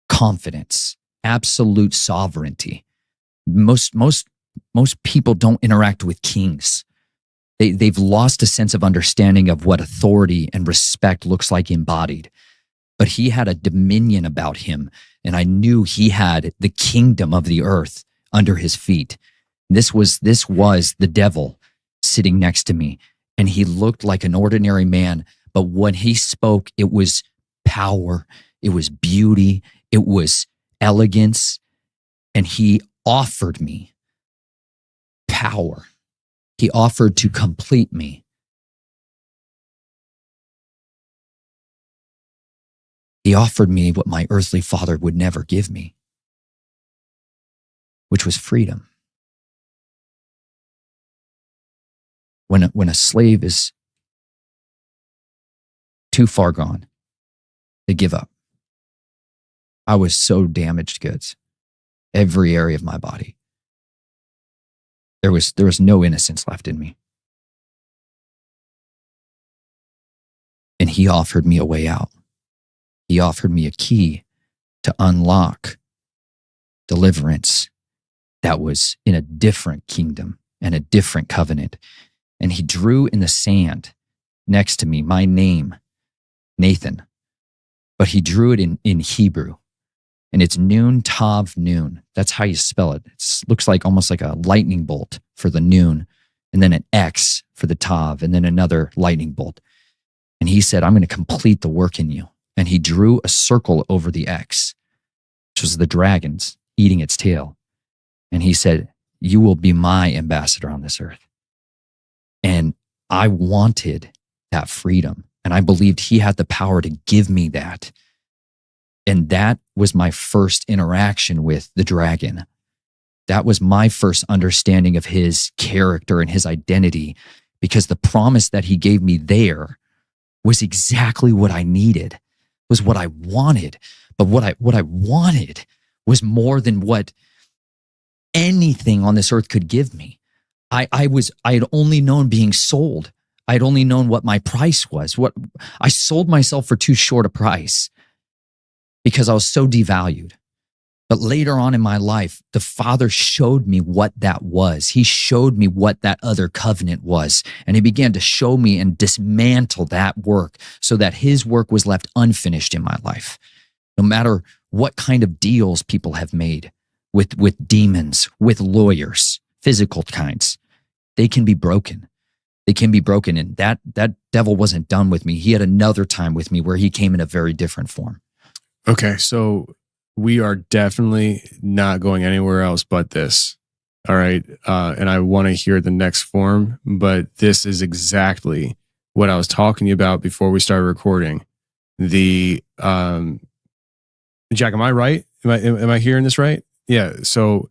Speaker 1: confidence, absolute sovereignty. Most people don't interact with kings. They've lost a sense of understanding of what authority and respect looks like embodied. But he had a dominion about him, and I knew he had the kingdom of the earth under his feet. This was the devil sitting next to me, and he looked like an ordinary man, but when he spoke, it was power, it was beauty, it was elegance, and he offered me power. He offered to complete me. He offered me what my earthly father would never give me, which was freedom. When a slave is too far gone, they give up. I was so damaged goods, every area of my body. There was no innocence left in me. And he offered me a way out. He offered me a key to unlock deliverance that was in a different kingdom and a different covenant. And he drew in the sand next to me my name, Nathan, but he drew it in Hebrew. And it's Nun Tav Nun. That's how you spell it. It looks like almost like a lightning bolt for the Nun, and then an X for the Tav, and then another lightning bolt. And he said, I'm going to complete the work in you. And he drew a circle over the X, which was the dragons eating its tail. And he said, you will be my ambassador on this earth. And I wanted that freedom. And I believed he had the power to give me that. And that was my first interaction with the dragon. That was my first understanding of his character and his identity, because the promise that he gave me there was exactly what I needed, was what I wanted. But what I wanted was more than what anything on this earth could give me. I had only known being sold. I had only known what my price was. I sold myself for too short a price because I was so devalued. But later on in my life, the Father showed me what that was. He showed me what that other covenant was. And he began to show me and dismantle that work so that his work was left unfinished in my life. No matter what kind of deals people have made with demons, with lawyers, physical kinds, they can be broken. They can be broken. And that devil wasn't done with me. He had another time with me where he came in a very different form.
Speaker 2: Okay, so we are definitely not going anywhere else but this. All right. And I want to hear the next form, but this is exactly what I was talking to you about before we started recording. The Jack, am I right? Am I hearing this right? Yeah. So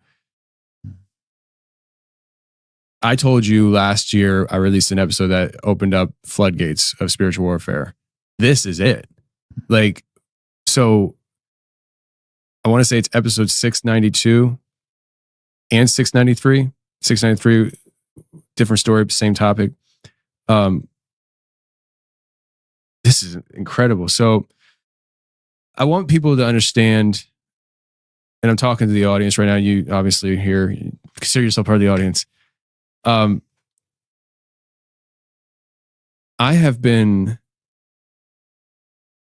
Speaker 2: I told you last year I released an episode that opened up floodgates of spiritual warfare. This is it. Like, so I want to say it's episode 692 and 693. 693, different story, same topic. This is incredible. So I want people to understand, and I'm talking to the audience right now. You obviously here, consider yourself part of the audience. I'm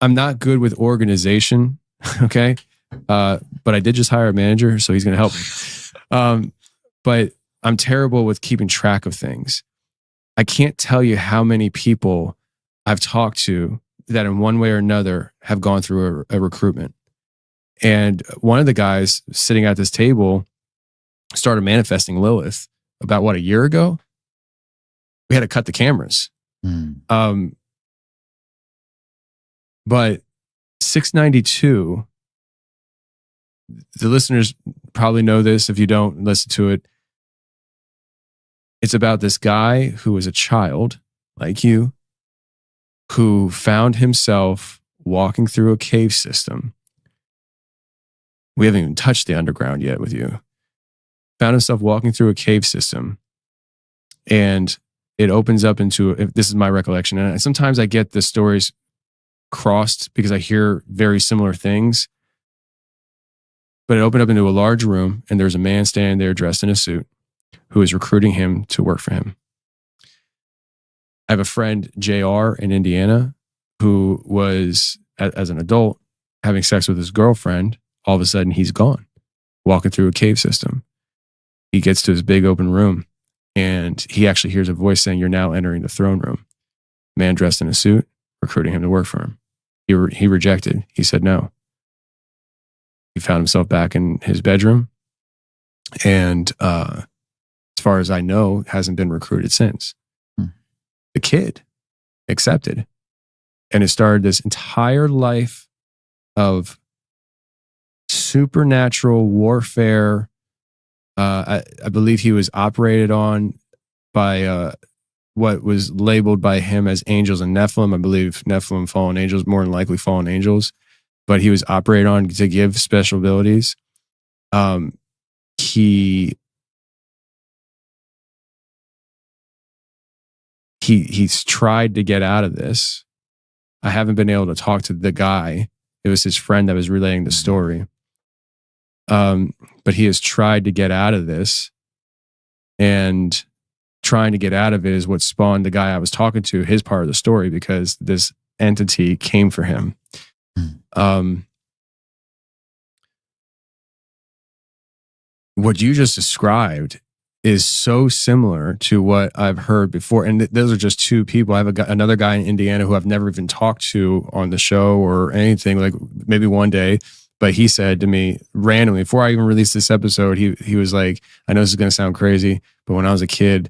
Speaker 2: not good with organization. Okay. But I did just hire a manager, so he's going to help me. But I'm terrible with keeping track of things. I can't tell you how many people I've talked to that in one way or another have gone through a recruitment. And one of the guys sitting at this table started manifesting Lilith about, a year ago? We had to cut the cameras. But 692, the listeners probably know this. If you don't, listen to it. It's about this guy who was a child like you, who found himself walking through a cave system. We haven't even touched the underground yet with you. Found himself walking through a cave system, and it opens up into, if this is my recollection, and sometimes I get the stories crossed because I hear very similar things, but it opened up into a large room, and there's a man standing there dressed in a suit who is recruiting him to work for him. I have a friend, JR, in Indiana, who was, as an adult, having sex with his girlfriend. All of a sudden, he's gone, walking through a cave system. He gets to his big open room, and he actually hears a voice saying, "You're now entering the throne room." Man dressed in a suit, recruiting him to work for him. He rejected. He said no. He found himself back in his bedroom, and as far as I know, hasn't been recruited since. The kid accepted, and it started this entire life of supernatural warfare. I believe he was operated on by what was labeled by him as angels and Nephilim. I believe Nephilim, fallen angels, more than likely fallen angels, but he was operated on to give special abilities. He's tried to get out of this. I haven't been able to talk to the guy. It was his friend that was relaying the story. But he has tried to get out of this, and trying to get out of it is what spawned the guy I was talking to, his part of the story, because this entity came for him. What you just described is so similar to what I've heard before. And those are just two people. I have another guy in Indiana who I've never even talked to on the show or anything, like maybe one day. But he said to me randomly, before I even released this episode, he was like, "I know this is going to sound crazy, but when I was a kid,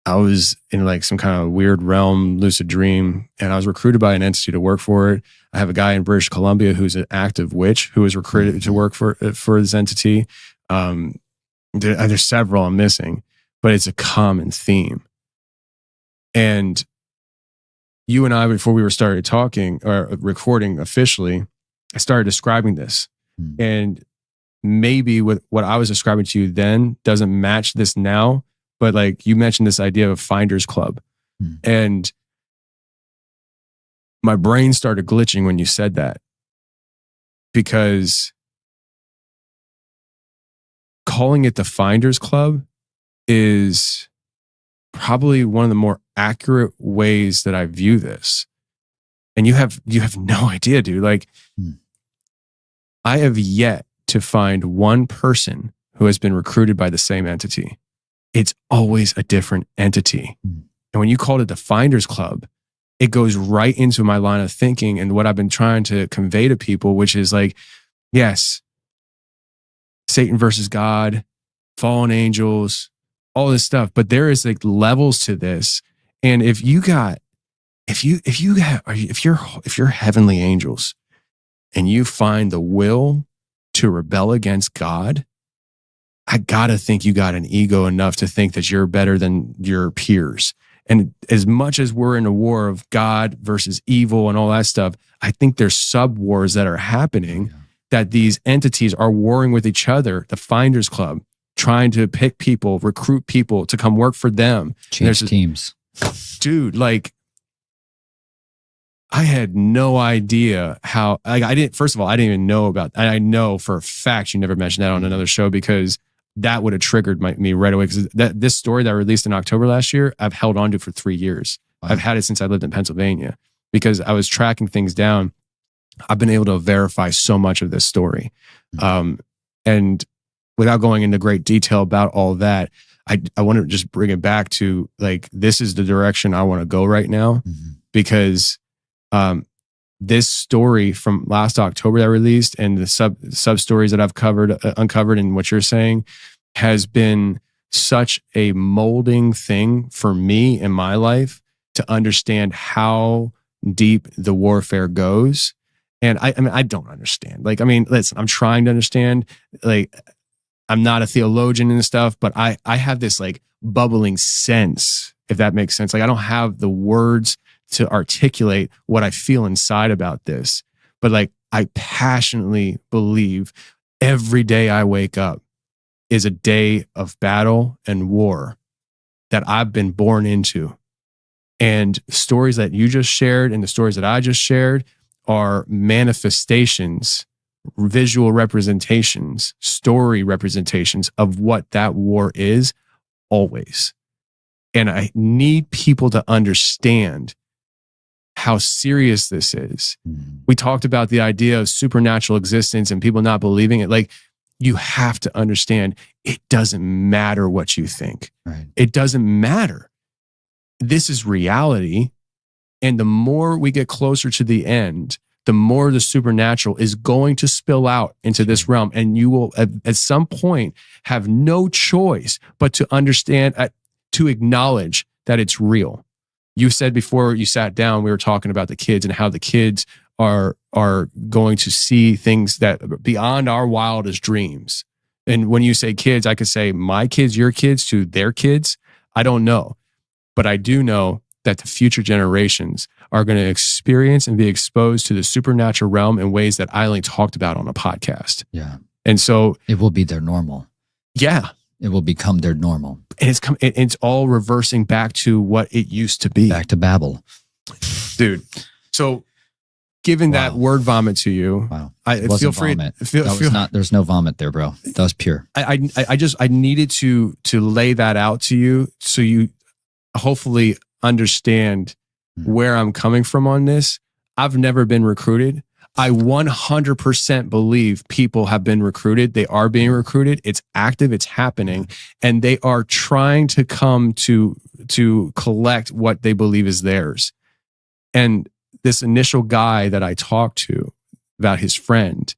Speaker 2: I was in like some kind of weird realm, lucid dream, and I was recruited by an entity to work for it. I have a guy in British Columbia who's an active witch who was recruited to work for this entity. There's several I'm missing, but it's a common theme." And you and I, before we started talking or recording officially, I started describing this. And maybe with what I was describing to you then doesn't match this now, but like you mentioned this idea of Finders Club. And my brain started glitching when you said that, because calling it the Finders Club is probably one of the more accurate ways that I view this. And you have no idea, dude. Like, I have yet to find one person who has been recruited by the same entity. It's always a different entity. And when you called it the Finders Club, it goes right into my line of thinking and what I've been trying to convey to people, which is like, yes, Satan versus God, fallen angels, all this stuff. But there is like levels to this. And if you're heavenly angels and you find the will to rebel against God, I gotta think you got an ego enough to think that you're better than your peers. And as much as we're in a war of God versus evil and all that stuff, I think there's sub wars that are happening, that these entities are warring with each other. The Finders Club, trying to pick people, recruit people to come work for them.
Speaker 1: Change teams.
Speaker 2: Dude, like, I had no idea how, like, first of all, I didn't even know about, I know for a fact you never mentioned that on another show, because that would have triggered me right away. Because this story that I released in October last year, I've held on to for 3 years. Wow. I've had it since I lived in Pennsylvania, because I was tracking things down. I've been able to verify so much of this story. And without going into great detail about all that, I want to just bring it back to, like, this is the direction I want to go right now, because this story from last October that I released, and the sub stories that I've uncovered, and what you're saying, has been such a molding thing for me in my life to understand how deep the warfare goes. And I mean, I don't understand. Like, I mean, listen, I'm trying to understand. Like, I'm not a theologian and stuff, but I have this like bubbling sense, if that makes sense. Like, I don't have the words to articulate what I feel inside about this, but like, I passionately believe every day I wake up is a day of battle and war that I've been born into. And stories that you just shared and the stories that I just shared are manifestations, visual representations, story representations of what that war is always. And I need people to understand how serious this is. We talked about the idea of supernatural existence and people not believing it. Like, you have to understand, it doesn't matter what you think.
Speaker 1: Right.
Speaker 2: It doesn't matter. This is reality. And the more we get closer to the end, the more the supernatural is going to spill out into this realm. And you will, at some point, have no choice but to understand, to acknowledge that it's real. You said before you sat down, we were talking about the kids and how the kids are going to see things that beyond our wildest dreams. And when you say kids, I could say my kids, your kids, to their kids. I don't know. But I do know that the future generations are going to experience and be exposed to the supernatural realm in ways that I only talked about on a podcast.
Speaker 1: Yeah.
Speaker 2: And so
Speaker 1: it will be their normal.
Speaker 2: Yeah.
Speaker 1: It will become their normal.
Speaker 2: And it's all reversing back to what it used to be.
Speaker 1: Back to Babel.
Speaker 2: Dude. So giving that word vomit to you,
Speaker 1: I feel free. There's no vomit there, bro. That was pure.
Speaker 2: I needed to lay that out to you, so you hopefully understand where I'm coming from on this. I've never been recruited. I 100% believe people have been recruited. They are being recruited. It's active. It's happening. And they are trying to come to collect what they believe is theirs. And this initial guy that I talked to about his friend,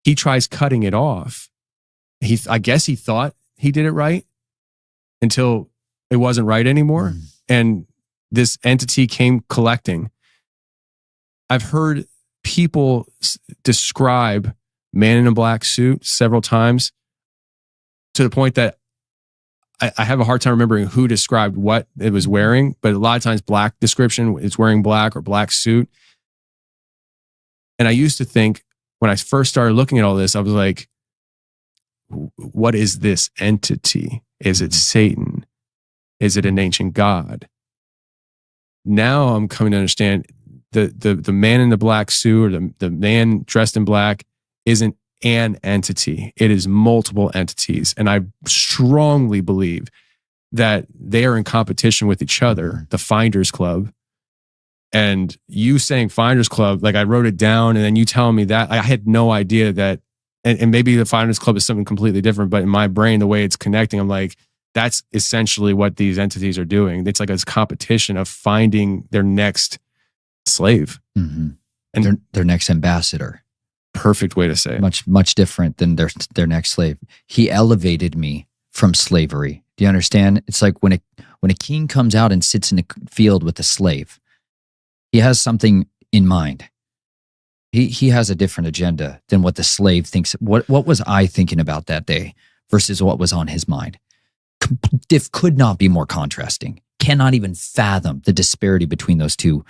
Speaker 2: he tries cutting it off. I guess he thought he did it right until it wasn't right anymore. And this entity came collecting. I've heard people describe man in a black suit several times, to the point that I have a hard time remembering who described what it was wearing, but a lot of times black description, it's wearing black or black suit. And I used to think, when I first started looking at all this, I was like, what is this entity? Is it Satan? Is it an ancient god? Now I'm coming to understand the man in the black suit, or the man dressed in black, isn't an entity. It is multiple entities. And I strongly believe that they are in competition with each other, the Finders Club. And you saying Finders Club, like I wrote it down and then you telling me that, I had no idea that, and maybe the Finders Club is something completely different, but in my brain, the way it's connecting, I'm like, that's essentially what these entities are doing. It's like a competition of finding their next slave.
Speaker 1: Mm-hmm. And their next ambassador.
Speaker 2: Perfect way to say it.
Speaker 1: Much different than their next slave. He elevated me from slavery. Do you understand? It's like when a king comes out and sits in a field with a slave, he has something in mind. He has a different agenda than what the slave thinks. What was I thinking about that day versus what was on his mind? Could not be more contrasting. Cannot even fathom the disparity between those two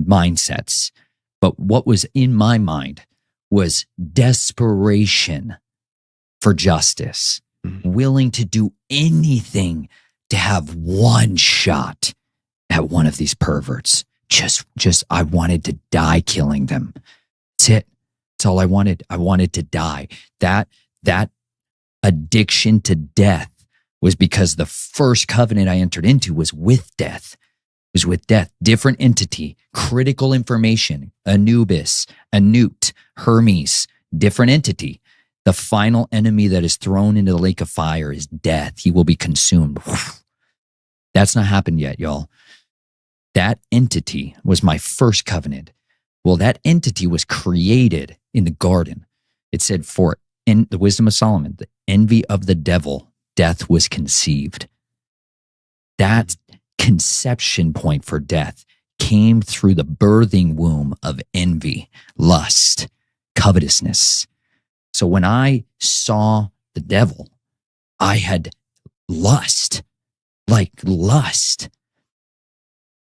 Speaker 1: mindsets. But what was in my mind was desperation for justice, willing to do anything to have one shot at one of these perverts. Just I wanted to die killing them. That's it. That's all I wanted. I wanted to die. That addiction to death was because the first covenant I entered into was with death. It was with death. Different entity, critical information, Anubis, Anut, Hermes, different entity. The final enemy that is thrown into the lake of fire is death. He will be consumed. That's not happened yet, y'all. That entity was my first covenant. Well, that entity was created in the garden. It said, for in the wisdom of Solomon, the envy of the devil, death was conceived. That conception point for death came through the birthing womb of envy, lust, covetousness. So when I saw the devil, I had lust, like lust.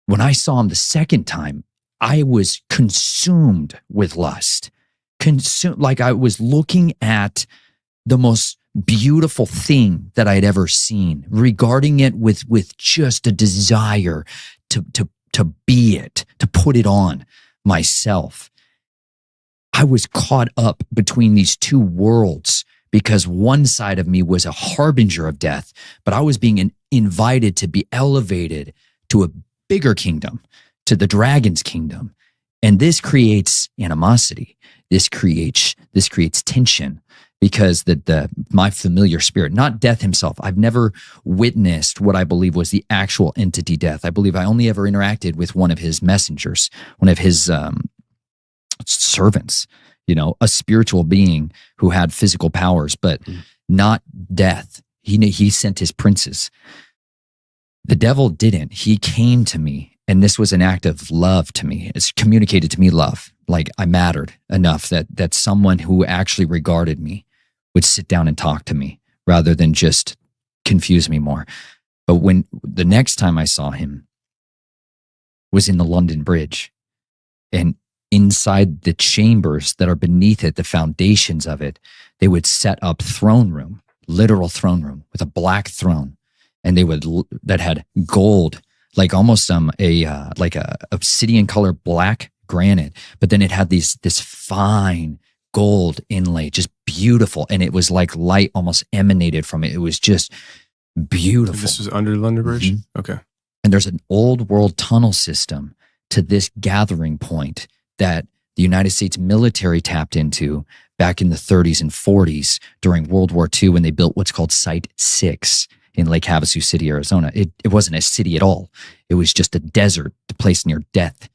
Speaker 1: When I saw him the second time, I was consumed with lust. Like I was looking at the most beautiful thing that I'd ever seen, regarding it with just a desire to be it, to put it on myself. I was caught up between these two worlds because one side of me was a harbinger of death, but I was being invited to be elevated to a bigger kingdom, to the dragon's kingdom. And this creates animosity. This creates tension because my familiar spirit, not death himself. I've never witnessed what I believe was the actual entity death. I believe I only ever interacted with one of his messengers, one of his servants, a spiritual being who had physical powers, but not death. He sent his princes. The devil didn't. He came to me, and this was an act of love to me. It's communicated to me love. Like I mattered enough that someone who actually regarded me would sit down and talk to me rather than just confuse me more. But when the next time I saw him was in the London Bridge, and inside the chambers that are beneath it, the foundations of it, they would set up throne room, literal throne room with a black throne. And that had gold, like almost like a obsidian color black granite, but then it had this fine gold inlay, just beautiful. And it was like light almost emanated from it. It was just beautiful.
Speaker 2: This was under London Bridge?
Speaker 1: Mm-hmm.
Speaker 2: Okay.
Speaker 1: And there's an old world tunnel system to this gathering point that the United States military tapped into back in the 30s and 40s during World War II when they built what's called Site 6 in Lake Havasu City, Arizona. It wasn't a city at all. It was just a desert, a place near death.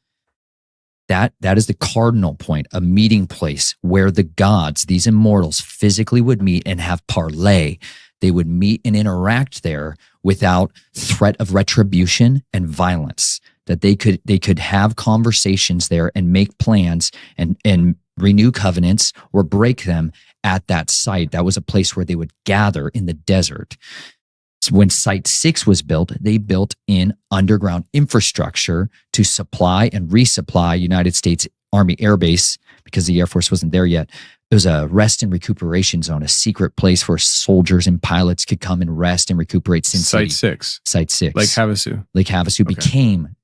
Speaker 1: That is the cardinal point, a meeting place where the gods, these immortals, physically would meet and have parley. They would meet and interact there without threat of retribution and violence. That they could have conversations there and make plans and renew covenants or break them at that site. That was a place where they would gather in the desert. When Site 6 was built, they built in underground infrastructure to supply and resupply United States Army Air Base because the Air Force wasn't there yet. It was a rest and recuperation zone, a secret place where soldiers and pilots could come and rest and recuperate.
Speaker 2: Site 6.
Speaker 1: Site 6.
Speaker 2: Lake Havasu.
Speaker 1: Lake Havasu became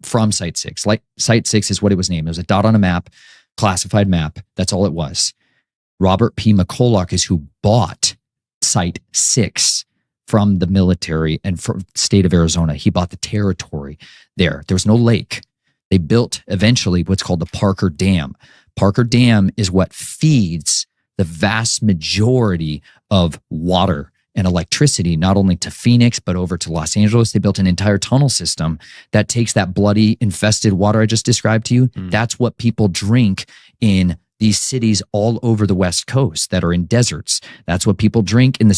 Speaker 1: from Site 6. Like Site 6 is what it was named. It was a dot on a map, classified map. That's all it was. Robert P. McCulloch is who bought Site 6 from the military and from the state of Arizona. He bought the territory there. There was no lake. They built eventually what's called the Parker Dam. Parker Dam is what feeds the vast majority of water and electricity, not only to Phoenix, but over to Los Angeles. They built an entire tunnel system that takes that bloody infested water I just described to you. That's what people drink in these cities all over the West Coast that are in deserts. That's what people drink in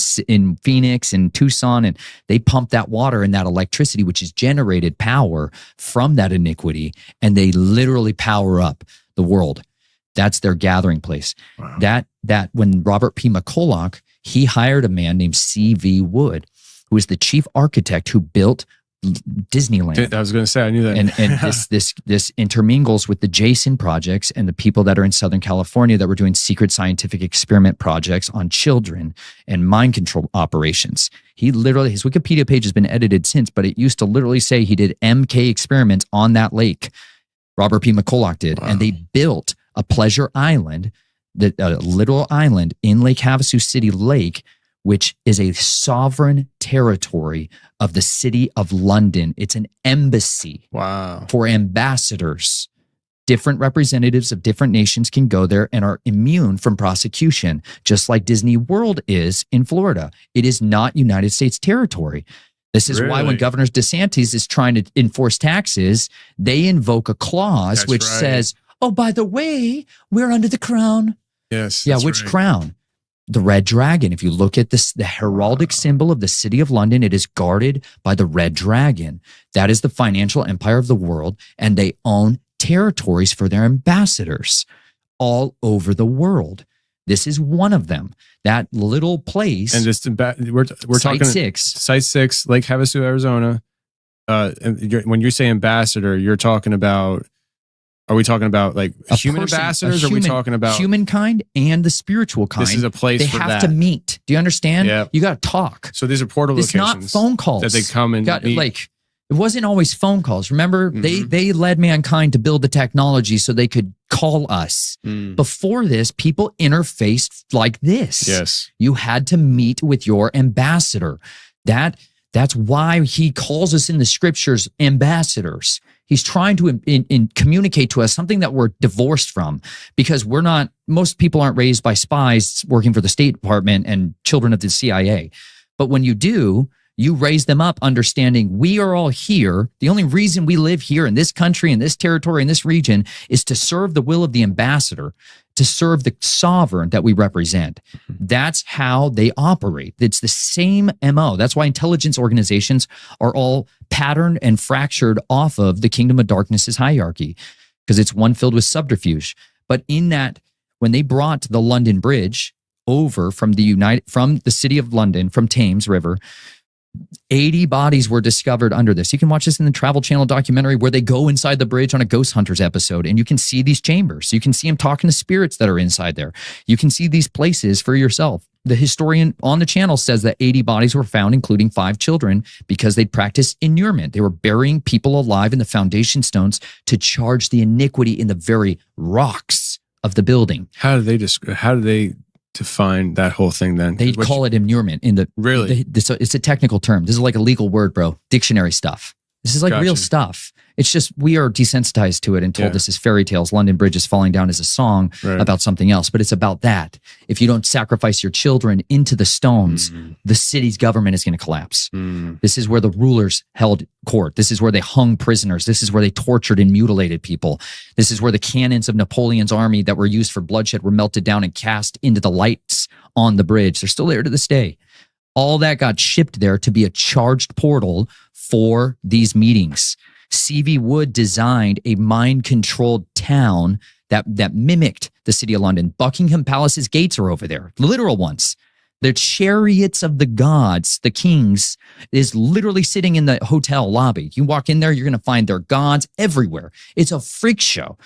Speaker 1: Phoenix and Tucson, and they pump that water and that electricity, which is generated power from that iniquity, and they literally power up the world. That's their gathering place. Wow. That when Robert P. McCulloch, he hired a man named C.V. Wood, who was the chief architect who built Disneyland.
Speaker 2: I was going to say, I knew that.
Speaker 1: And this intermingles with the Jason projects and the people that are in Southern California that were doing secret scientific experiment projects on children and mind control operations. He literally, his Wikipedia page has been edited since, but it used to literally say he did MK experiments on that lake. Robert P. McCulloch did. Wow. And they built a pleasure island, a little island in Lake Havasu City Lake, which is a sovereign territory of the city of London. It's an embassy for ambassadors. Different representatives of different nations can go there and are immune from prosecution, just like Disney World is in Florida. It is not United States territory. This is why when Governor DeSantis is trying to enforce taxes, they invoke a clause which says, oh, by the way, we're under the crown.
Speaker 2: Yes.
Speaker 1: Yeah, which crown? The red dragon. If you look at this, the heraldic symbol of the city of London, it is guarded by the red dragon. That is the financial empire of the world, and they own territories for their ambassadors all over the world. This is one of them. That little place.
Speaker 2: And just we're talking Site 6, Lake Havasu, Arizona. And when you say ambassador, you're talking about. Are we talking about like human ambassadors? Or are we talking about
Speaker 1: humankind and the spiritual kind?
Speaker 2: This is a place
Speaker 1: for that. They have to meet. Do you understand?
Speaker 2: Yeah.
Speaker 1: You got to talk.
Speaker 2: So these are portal locations.
Speaker 1: It's not phone calls
Speaker 2: that they come and meet.
Speaker 1: Like it wasn't always phone calls. Remember, they led mankind to build the technology so they could call us. Before this, people interfaced like this.
Speaker 2: Yes,
Speaker 1: you had to meet with your ambassador. That's why he calls us in the scriptures ambassadors. He's trying to communicate to us something that we're divorced from, because most people aren't raised by spies working for the State Department and children of the CIA. But when you do, you raise them up understanding we are all here. The only reason we live here in this country, in this territory, in this region is to serve the will of the ambassador, to serve the sovereign that we represent. That's how they operate. It's the same MO. That's why intelligence organizations are all patterned and fractured off of the kingdom of darkness's hierarchy, because it's one filled with subterfuge. But in that, when they brought the London Bridge over from the city of London, from Thames River, 80 bodies were discovered under this. You can watch this in the Travel Channel documentary where they go inside the bridge on a Ghost Hunters episode, and you can see these chambers. You can see them talking to spirits that are inside there. You can see these places for yourself. The historian on the channel says that 80 bodies were found, including 5 children, because they'd practiced inurement. They were burying people alive in the foundation stones to charge the iniquity in the very rocks of the building.
Speaker 2: How do they define that whole thing then?
Speaker 1: They'd call it immurement
Speaker 2: Really?
Speaker 1: It's a technical term. This is like a legal word, bro. Dictionary stuff. This is like real stuff. It's just we are desensitized to it and told this is fairy tales. London Bridge is falling down as a song about something else, but it's about that. If you don't sacrifice your children into the stones, the city's government is going to collapse. This is where the rulers held court. This is where they hung prisoners. This is where they tortured and mutilated people. This is where the cannons of Napoleon's army that were used for bloodshed were melted down and cast into the lights on the bridge. They're still there to this day. All that got shipped there to be a charged portal for these meetings. C.V. Wood designed a mind-controlled town that mimicked the city of London. Buckingham Palace's gates are over there, literal ones. The chariots of the gods, the kings, is literally sitting in the hotel lobby. You walk in there, you're going to find their gods everywhere. It's a freak show.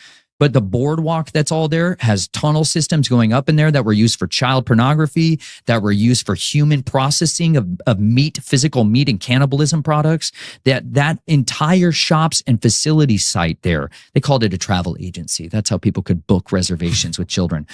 Speaker 1: But the boardwalk that's all there has tunnel systems going up in there that were used for child pornography, that were used for human processing of meat, physical meat and cannibalism products. That entire shops and facility site there, they called it a travel agency. That's how people could book reservations with children.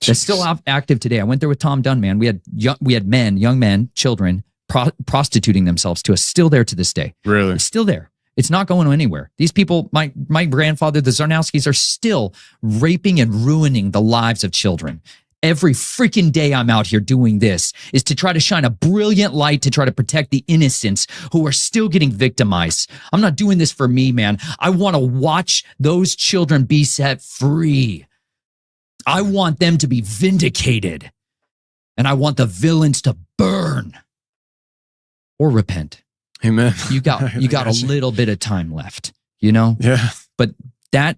Speaker 1: That's still active today. I went there with Tom Dunn, man. We had young men, children prostituting themselves to us. Still there to this day.
Speaker 2: Really?
Speaker 1: It's still there. It's not going anywhere. These people, my grandfather, the Zarnowskis, are still raping and ruining the lives of children. Every freaking day I'm out here doing this is to try to shine a brilliant light to try to protect the innocents who are still getting victimized. I'm not doing this for me, man. I want to watch those children be set free. I want them to be vindicated. And I want the villains to burn or repent.
Speaker 2: Amen.
Speaker 1: You got a little bit of time left, you know?
Speaker 2: Yeah. But
Speaker 1: that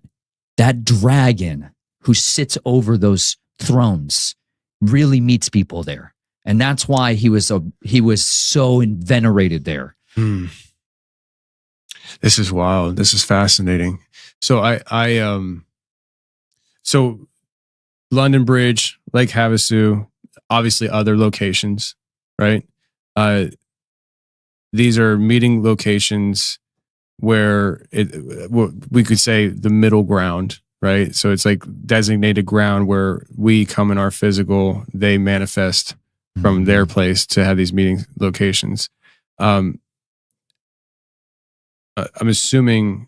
Speaker 1: dragon who sits over those thrones really meets people there. And that's why he was so venerated there.
Speaker 2: This is wild. This is fascinating. So so London Bridge, Lake Havasu, obviously other locations, right? These are meeting locations where we could say the middle ground, right? So it's like designated ground where we come in our physical, they manifest from their place to have these meeting locations. I'm assuming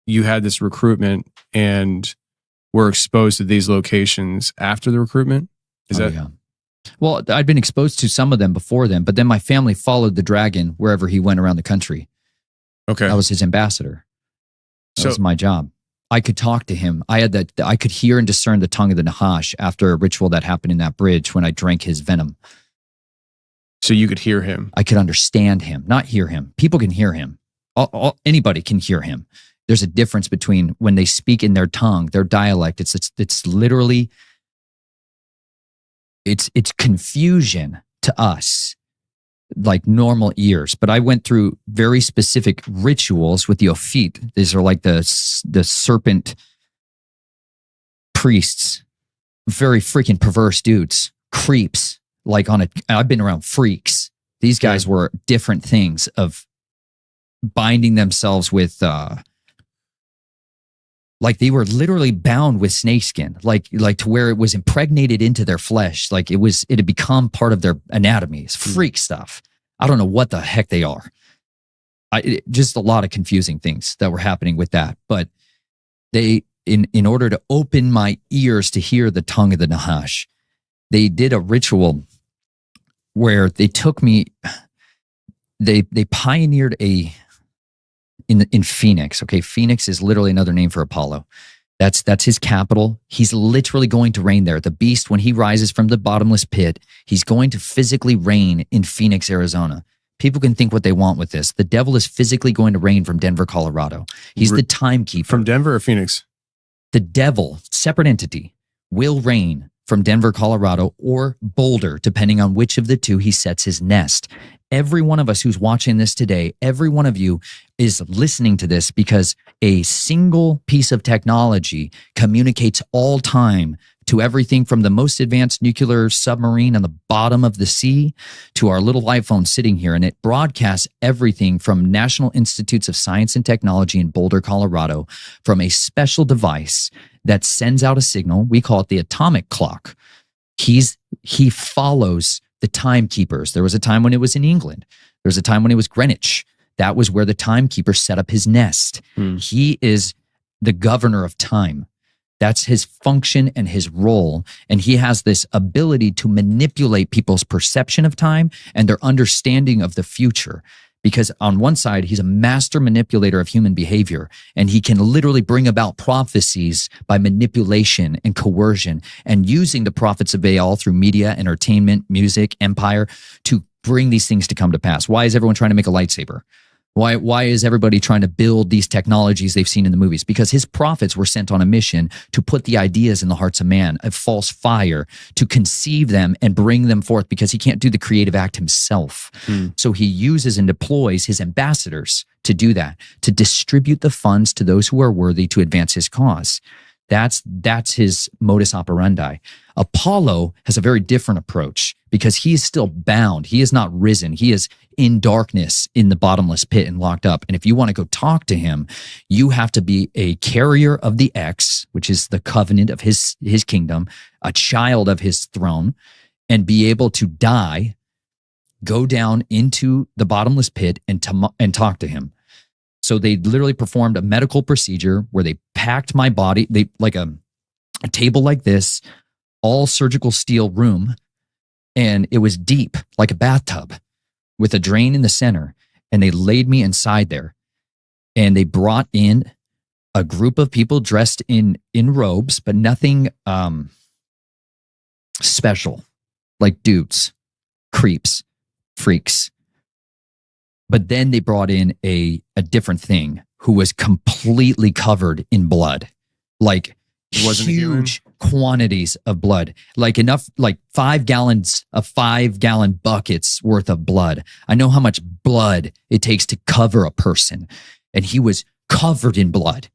Speaker 2: you had this recruitment and were exposed to these locations after the recruitment.
Speaker 1: Yeah. Well, I'd been exposed to some of them before then, but then my family followed the dragon wherever he went around the country.
Speaker 2: Okay.
Speaker 1: I was his ambassador. That was my job. I could talk to him. I could hear and discern the tongue of the Nahash after a ritual that happened in that bridge when I drank his venom.
Speaker 2: So you could hear him.
Speaker 1: I could understand him, not hear him. People can hear him. Anybody can hear him. There's a difference between when they speak in their tongue, their dialect. It's literally, it's confusion to us, like normal ears. But I went through very specific rituals with the Ophit. These are like the serpent priests, very freaking perverse dudes, creeps. Like I've been around freaks. These guys were different things of binding themselves with, like they were literally bound with snakeskin, like to where it was impregnated into their flesh. Like it had become part of their anatomy. It's freak stuff. I don't know what the heck they are. Just a lot of confusing things that were happening with that. But they, in order to open my ears to hear the tongue of the Nahash, they did a ritual where they took me, they pioneered in Phoenix. Okay. Phoenix is literally another name for Apollo. That's his capital. He's literally going to reign there. The beast, when he rises from the bottomless pit, he's going to physically reign in Phoenix, Arizona. People can think what they want with this. The devil is physically going to reign from Denver, Colorado. He's the timekeeper.
Speaker 2: From Denver or Phoenix?
Speaker 1: The devil, separate entity, will reign from Denver, Colorado, or Boulder, depending on which of the two he sets his nest. Every one of us who's watching this today, every one of you is listening to this because a single piece of technology communicates all time to everything from the most advanced nuclear submarine on the bottom of the sea to our little iPhone sitting here. And it broadcasts everything from National Institutes of Science and Technology in Boulder, Colorado, from a special device that sends out a signal. We call it the atomic clock. He follows the timekeepers. There was a time when it was in England. There was a time when it was Greenwich. That was where the timekeeper set up his nest. He is the governor of time. That's his function and his role. And he has this ability to manipulate people's perception of time and their understanding of the future. Because on one side, he's a master manipulator of human behavior, and he can literally bring about prophecies by manipulation and coercion, and using the prophets of Baal through media, entertainment, music, empire to bring these things to come to pass. Why is everyone trying to make a lightsaber? Why is everybody trying to build these technologies they've seen in the movies? Because his prophets were sent on a mission to put the ideas in the hearts of man, a false fire, to conceive them and bring them forth, because he can't do the creative act himself. So he uses and deploys his ambassadors to do that, to distribute the funds to those who are worthy to advance his cause. That's his modus operandi. Apollo has a very different approach because he is still bound. He is not risen. He is in darkness in the bottomless pit and locked up. And if you want to go talk to him, you have to be a carrier of the X, which is the covenant of his kingdom, a child of his throne, and be able to die, go down into the bottomless pit and talk to him. So they literally performed a medical procedure where they packed my body, like a table like this, all surgical steel room, and it was deep, like a bathtub, with a drain in the center, and they laid me inside there. And they brought in a group of people dressed in robes, but nothing special, like dudes, creeps, freaks. But then they brought in a different thing who was completely covered in blood, like huge quantities of blood, like enough, like 5 gallons of 5-gallon buckets worth of blood. I know how much blood it takes to cover a person. And he was covered in blood,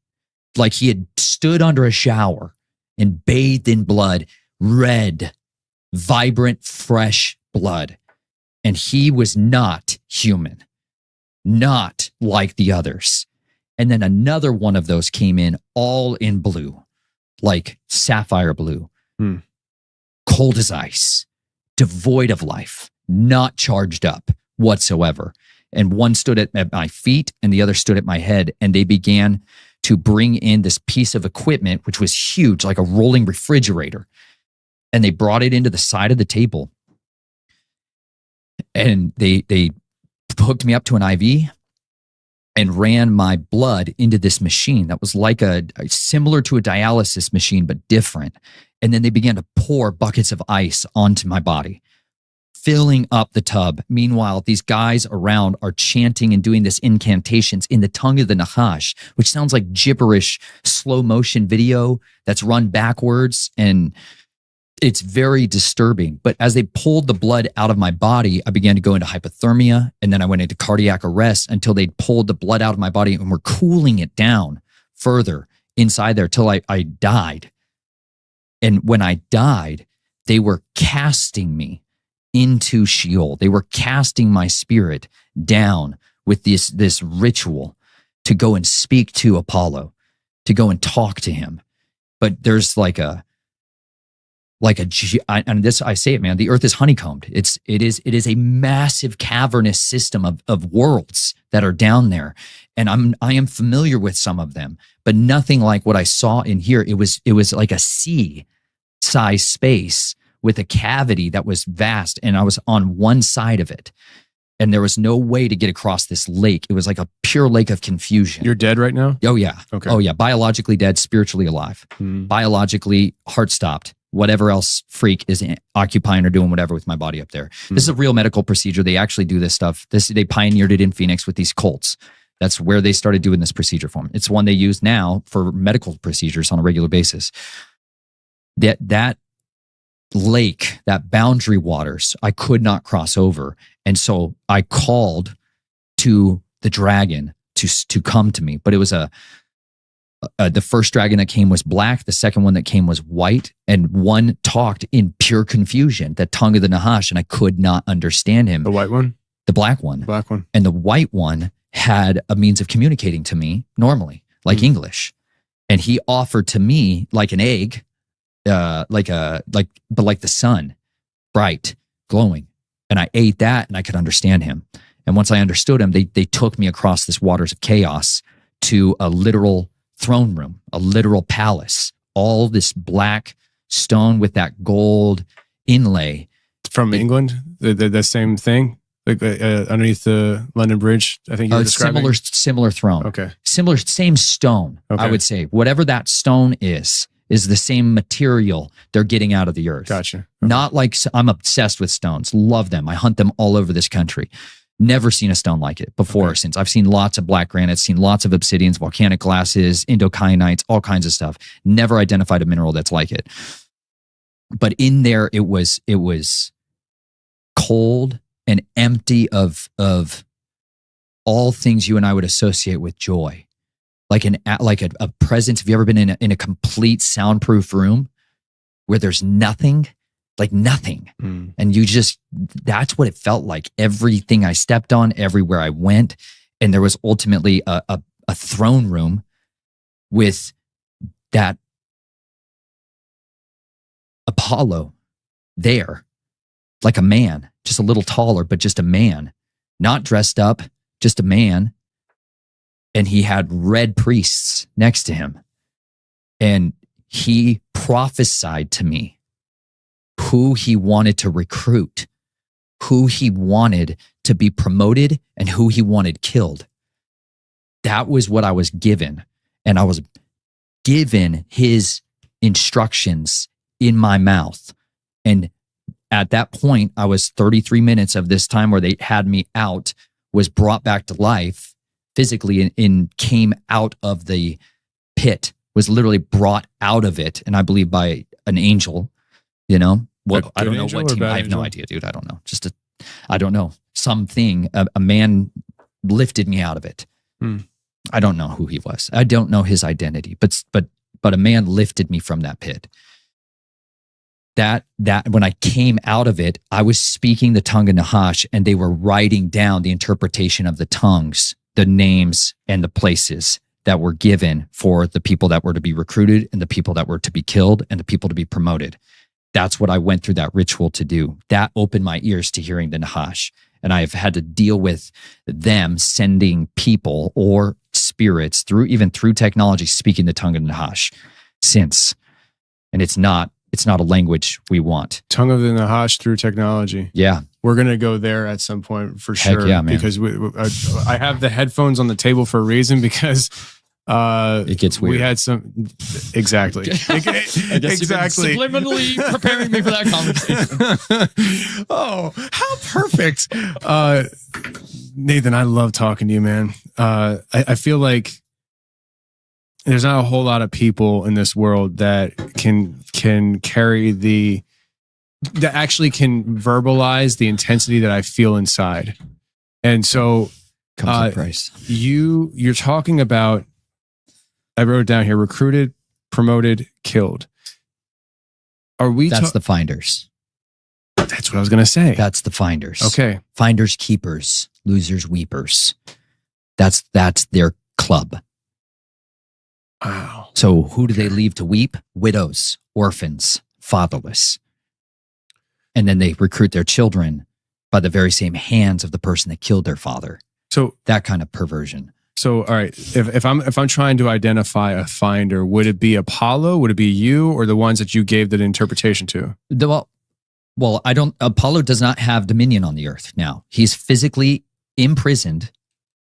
Speaker 1: like he had stood under a shower and bathed in blood, red, vibrant, fresh blood. And he was not human. Not like the others. And then another one of those came in all in blue, like sapphire blue, cold as ice, devoid of life, not charged up whatsoever. And one stood at my feet and the other stood at my head. And they began to bring in this piece of equipment, which was huge, like a rolling refrigerator. And they brought it into the side of the table. And they hooked me up to an IV and ran my blood into this machine that was like similar to a dialysis machine, but different. And then they began to pour buckets of ice onto my body, filling up the tub. Meanwhile, these guys around are chanting and doing this incantations in the tongue of the Nahash, which sounds like gibberish, slow motion video that's run backwards, and it's very disturbing. But as they pulled the blood out of my body, I began to go into hypothermia, and then I went into cardiac arrest until they pulled the blood out of my body and were cooling it down further inside there till I died. And when I died, they were casting me into Sheol. They were casting my spirit down with this ritual to go and speak to Apollo, to go and talk to him. But there's and this, I say it, man, the earth is honeycombed. It is a massive cavernous system of worlds that are down there. And I am familiar with some of them, but nothing like what I saw in here. It was like a sea-sized space with a cavity that was vast. And I was on one side of it. And there was no way to get across this lake. It was like a pure lake of confusion.
Speaker 2: You're dead right now?
Speaker 1: Oh, yeah.
Speaker 2: Okay.
Speaker 1: Oh, yeah. Biologically dead, spiritually alive. Biologically heart stopped. Whatever else freak is occupying or doing whatever with my body up there. This is a real medical procedure. They actually do this stuff. They pioneered it in Phoenix with these cults. That's where they started doing this procedure for them. It's one they use now for medical procedures on a regular basis. That lake, that boundary waters, I could not cross over. And so I called to the dragon to come to me. But it was the first dragon that came was black. The second one that came was white. And one talked in pure confusion, the tongue of the Nahash, and I could not understand him.
Speaker 2: The white one?
Speaker 1: The black one.
Speaker 2: Black one.
Speaker 1: And the white one had a means of communicating to me normally, like English. And he offered to me like an egg, but like the sun, bright, glowing. And I ate that and I could understand him. And once I understood him, they took me across this waters of chaos to a literal throne room, a literal palace, all this black stone with that gold inlay.
Speaker 2: From England? The same thing? Like underneath the London Bridge, I think you were describing?
Speaker 1: Similar throne.
Speaker 2: Okay.
Speaker 1: Same stone, okay. I would say. Whatever that stone is the same material they're getting out of the earth.
Speaker 2: Gotcha. Okay.
Speaker 1: Not like, I'm obsessed with stones. Love them. I hunt them all over this country. Never seen a stone like it before or since. I've seen lots of black granites, seen lots of obsidians, volcanic glasses, indokyanites, all kinds of stuff. Never identified a mineral that's like it. But in there, it was cold and empty of all things you and I would associate with joy. Like a presence. Have you ever been in a complete soundproof room where there's nothing? Like nothing. And that's what it felt like. Everything I stepped on, everywhere I went. And there was ultimately a throne room with that Apollo there, like a man, just a little taller, but just a man, not dressed up, just a man. And he had red priests next to him. And he prophesied to me who he wanted to recruit, who he wanted to be promoted, and who he wanted killed. That was what I was given. And I was given his instructions in my mouth. And at that point, I was 33 minutes of this time where they had me out, was brought back to life physically and came out of the pit, was literally brought out of it. And I believe by an angel, you know, what I don't know what team. I have no idea, dude. I don't know. I don't know. Something, a man lifted me out of it. I don't know who he was. I don't know his identity, but a man lifted me from that pit. That when I came out of it, I was speaking the tongue of Nahash, and they were writing down the interpretation of the tongues, the names, and the places that were given for the people that were to be recruited and the people that were to be killed and the people to be promoted. That's what I went through that ritual to do. That opened my ears to hearing the Nahash. And I've had to deal with them sending people or spirits through technology speaking the tongue of Nahash since. And it's not a language we want.
Speaker 2: Tongue of the Nahash through technology.
Speaker 1: Yeah.
Speaker 2: We're going to go there at some point for sure.
Speaker 1: Heck yeah, man.
Speaker 2: Because I have the headphones on the table for a reason, because
Speaker 1: it gets weird.
Speaker 2: We had some, exactly.
Speaker 1: Exactly. Subliminally preparing me for that conversation.
Speaker 2: Oh, how perfect. Nathan, I love talking to you, man. I feel like there's not a whole lot of people in this world that can carry that actually can verbalize the intensity that I feel inside. And so
Speaker 1: comes with price.
Speaker 2: You're talking about, I wrote it down here, recruited, promoted, killed.
Speaker 1: That's the finders.
Speaker 2: That's what I was going to say.
Speaker 1: That's the finders.
Speaker 2: Okay.
Speaker 1: Finders, keepers, losers, weepers. That's their club.
Speaker 2: Wow.
Speaker 1: So who do they leave to weep? Widows, orphans, fatherless. And then they recruit their children by the very same hands of the person that killed their father. So that kind of perversion.
Speaker 2: So, all right, if I'm trying to identify a finder, would it be Apollo? Would it be you, or the ones that you gave that interpretation to?
Speaker 1: Well, Apollo does not have dominion on the earth now. He's physically imprisoned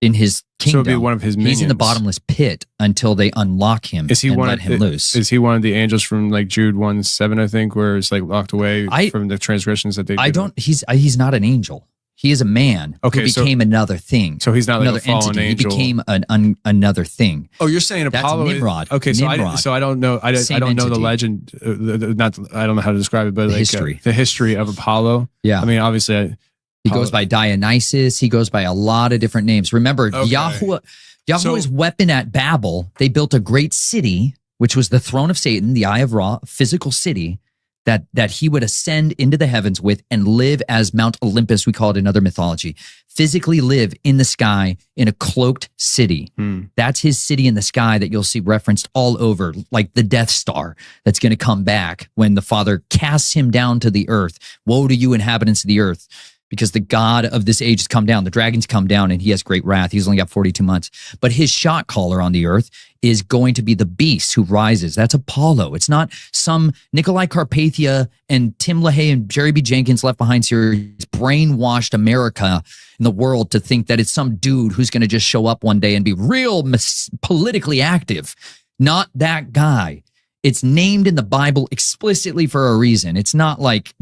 Speaker 1: in his kingdom.
Speaker 2: So it'd be one of his minions.
Speaker 1: He's in the bottomless pit until they unlock him let him loose.
Speaker 2: Is he one of the angels from like Jude 1:7, I think, where it's like locked away from the transgressions that they did?
Speaker 1: He's not an angel. He is a man who became another thing.
Speaker 2: So he's not like a fallen
Speaker 1: entity.
Speaker 2: angel.
Speaker 1: He became another thing.
Speaker 2: Oh, you're saying Apollo?
Speaker 1: That's Nimrod.
Speaker 2: Okay, so
Speaker 1: Nimrod.
Speaker 2: I don't know. I don't know the legend. I don't know how to describe it, but the history of Apollo.
Speaker 1: Yeah,
Speaker 2: I mean, obviously,
Speaker 1: he goes by Dionysus. He goes by a lot of different names. Remember, Yahweh's weapon at Babel. They built a great city, which was the throne of Satan, the Eye of Ra, a physical city that he would ascend into the heavens with and live as Mount Olympus, we call it in other mythology, physically live in the sky in a cloaked city. That's his city in the sky that you'll see referenced all over, like the Death Star that's going to come back when the Father casts him down to the earth. Woe to you, inhabitants of the earth, because the God of this age has come down. The dragons come down and he has great wrath. He's only got 42 months. But his shot caller on the earth is going to be the beast who rises. That's Apollo. It's not some Nikolai Carpathia and Tim LaHaye and Jerry B. Jenkins Left Behind series brainwashed America in the world to think that it's some dude who's going to just show up one day and be real politically active. Not that guy. It's named in the Bible explicitly for a reason. It's not like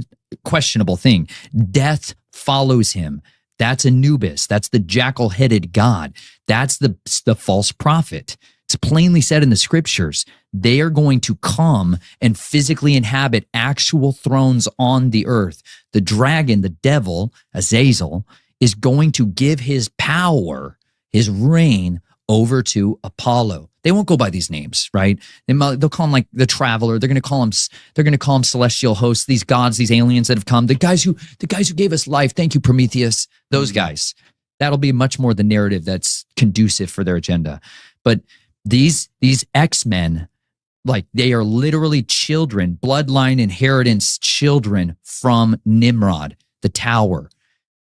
Speaker 1: questionable thing. Death follows him. That's Anubis. That's the jackal-headed god. That's the false prophet. It's plainly said in the scriptures. They are going to come and physically inhabit actual thrones on the earth. The dragon, the devil, Azazel, is going to give his power, his reign, over to Apollo. They won't go by these names, right? They'll call him like the traveler. They're going to call him celestial hosts, these gods, these aliens that have come, the guys who gave us life. Thank you, Prometheus. Those guys. That'll be much more the narrative that's conducive for their agenda. But these X-Men, like, they are literally children, bloodline inheritance children from Nimrod, the tower.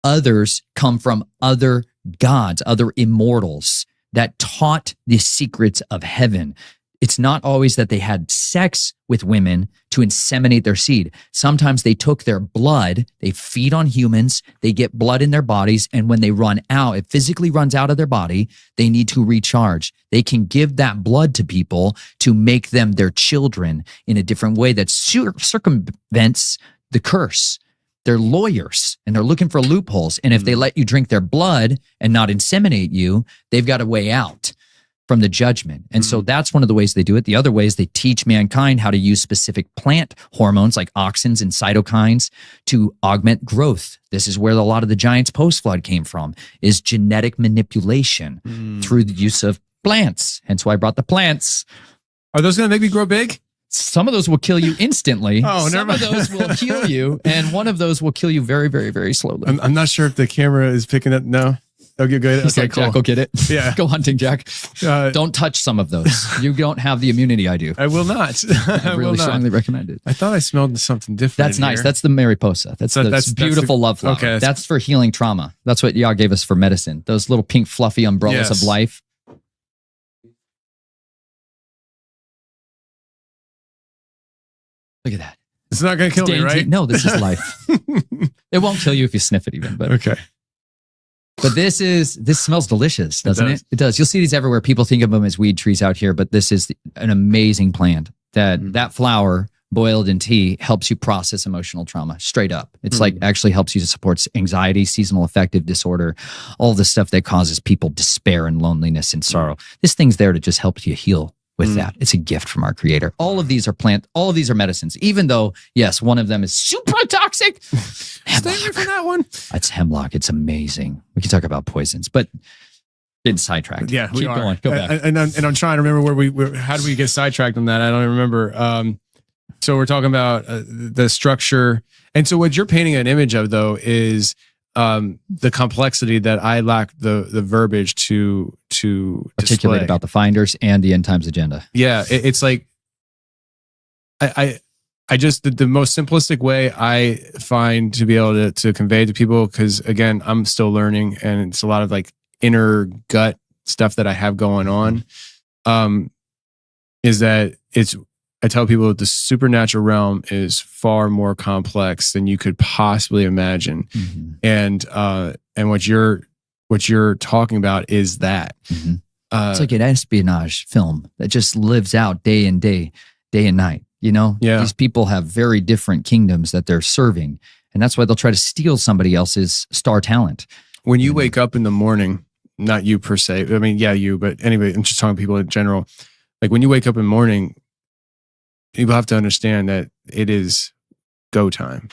Speaker 1: Others come from other gods, other immortals that taught the secrets of heaven. It's not always that they had sex with women to inseminate their seed. Sometimes they took their blood, they feed on humans, they get blood in their bodies, and when they run out, it physically runs out of their body, they need to recharge. They can give that blood to people to make them their children in a different way that circumvents the curse. They're lawyers and they're looking for loopholes. And if they let you drink their blood and not inseminate you, they've got a way out from the judgment. And so that's one of the ways they do it. The other way is they teach mankind how to use specific plant hormones like auxins and cytokines to augment growth. This is where a lot of the giants post-flood came from, is genetic manipulation through the use of plants. Hence why I brought the plants.
Speaker 2: Are those going to make me grow big?
Speaker 1: Some of those will kill you instantly.
Speaker 2: Some
Speaker 1: of those will kill you, and one of those will kill you very, very, very slowly.
Speaker 2: I'm not sure if the camera is picking up. No. Okay, good.
Speaker 1: He's like,
Speaker 2: cool.
Speaker 1: Jack, go get it.
Speaker 2: Yeah.
Speaker 1: Go hunting, Jack. Don't touch some of those. You don't have the immunity I do.
Speaker 2: I will not.
Speaker 1: I really strongly recommend it.
Speaker 2: I thought I smelled something different.
Speaker 1: That's nice. That's the Mariposa. That's beautiful love flower.
Speaker 2: Okay,
Speaker 1: that's for healing trauma. That's what Yah gave us for medicine. Those little pink fluffy umbrellas of life. Look at that.
Speaker 2: It's not going to kill me, right?
Speaker 1: No, this is life. It won't kill you if you sniff it even. But
Speaker 2: okay.
Speaker 1: But this smells delicious, doesn't it? It does. You'll see these everywhere. People think of them as weed trees out here, but this is an amazing plant. That flower boiled in tea helps you process emotional trauma straight up. It's like actually helps you to support anxiety, seasonal affective disorder, all the stuff that causes people despair and loneliness and sorrow. This thing's there to just help you heal with that. It's a gift from our creator. All of these are all of these are medicines, even though, yes, one of them is super toxic.
Speaker 2: Stay away from that one.
Speaker 1: It's hemlock. It's amazing. We can talk about poisons, but getting sidetracked.
Speaker 2: Yeah,
Speaker 1: Keep going. Go back.
Speaker 2: And I'm trying to remember how do we get sidetracked on that? I don't even remember. So we're talking about the structure. And so what you're painting an image of, though, is the complexity that I lack the verbiage to
Speaker 1: articulate about the finders and the end times agenda.
Speaker 2: Yeah, it's like I just the most simplistic way I find to be able to convey to people, because again, I'm still learning and it's a lot of like inner gut stuff that I have going on. Is that I tell people that the supernatural realm is far more complex than you could possibly imagine. And what you're talking about is that.
Speaker 1: It's like an espionage film that just lives out day and night. You know, these people have very different kingdoms that they're serving. And that's why they'll try to steal somebody else's star talent.
Speaker 2: When you wake up in the morning, not you per se, I mean, yeah, you, but anyway, I'm just talking to people in general. Like when you wake up in the morning, people have to understand that it is go time,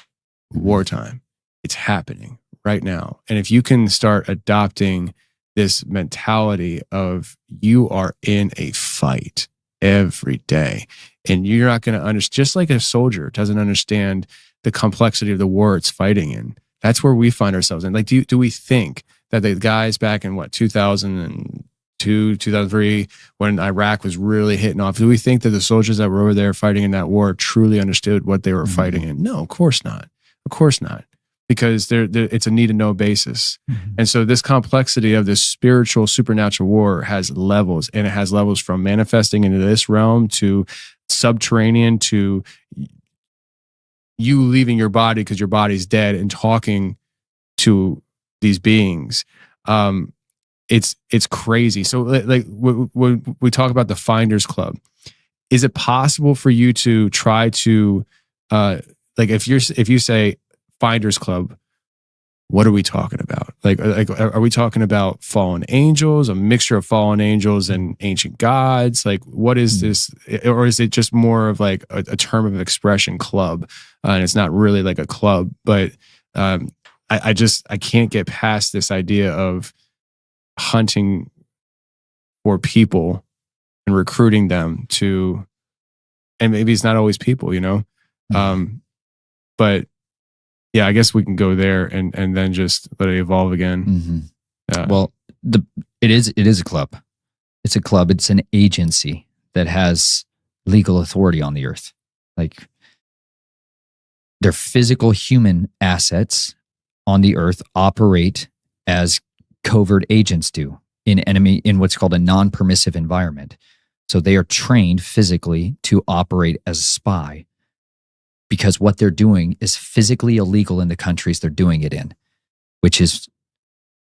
Speaker 2: wartime. It's happening right now. And if you can start adopting this mentality of you are in a fight every day, and you're not going to understand, just like a soldier doesn't understand the complexity of the war it's fighting in. That's where we find ourselves in. Like, do we think that the guys back in 2002, 2003, when Iraq was really hitting off, do we think that the soldiers that were over there fighting in that war truly understood what they were fighting in? No, of course not. Of course not. Because it's a need to know basis. And so this complexity of this spiritual, supernatural war has levels, and it has levels from manifesting into this realm to subterranean to you leaving your body because your body's dead and talking to these beings. It's crazy. So like when we talk about the Finders Club, is it possible for you to try to like if you say Finders Club, what are we talking about? Like, are we talking about fallen angels, a mixture of fallen angels and ancient gods? Like, what is this? Or is it just more of like a term of expression, club? And it's not really like a club, but I can't get past this idea of hunting for people and recruiting them to, and maybe it's not always people, you know? But yeah, I guess we can go there and then just let it evolve again.
Speaker 1: Well, it is a club. It's a club. It's an agency that has legal authority on the earth. Like, their physical human assets on the earth operate as covert agents do in what's called a non-permissive environment. So they are trained physically to operate as a spy, because what they're doing is physically illegal in the countries they're doing it in, which is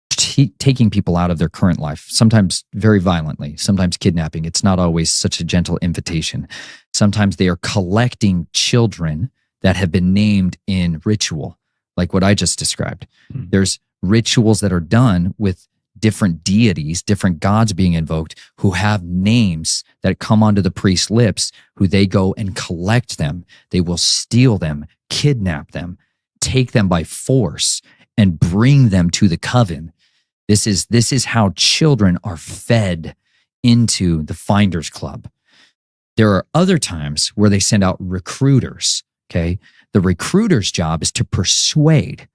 Speaker 1: taking people out of their current life, sometimes very violently, sometimes kidnapping. It's not always such a gentle invitation. Sometimes they are collecting children that have been named in ritual, like what I just described. There's rituals that are done with different deities, different gods being invoked, who have names that come onto the priest's lips, who they go and collect them. They will steal them, kidnap them, take them by force, and bring them to the coven. This is how children are fed into the Finders Club. There are other times where they send out recruiters, okay? The recruiter's job is to persuade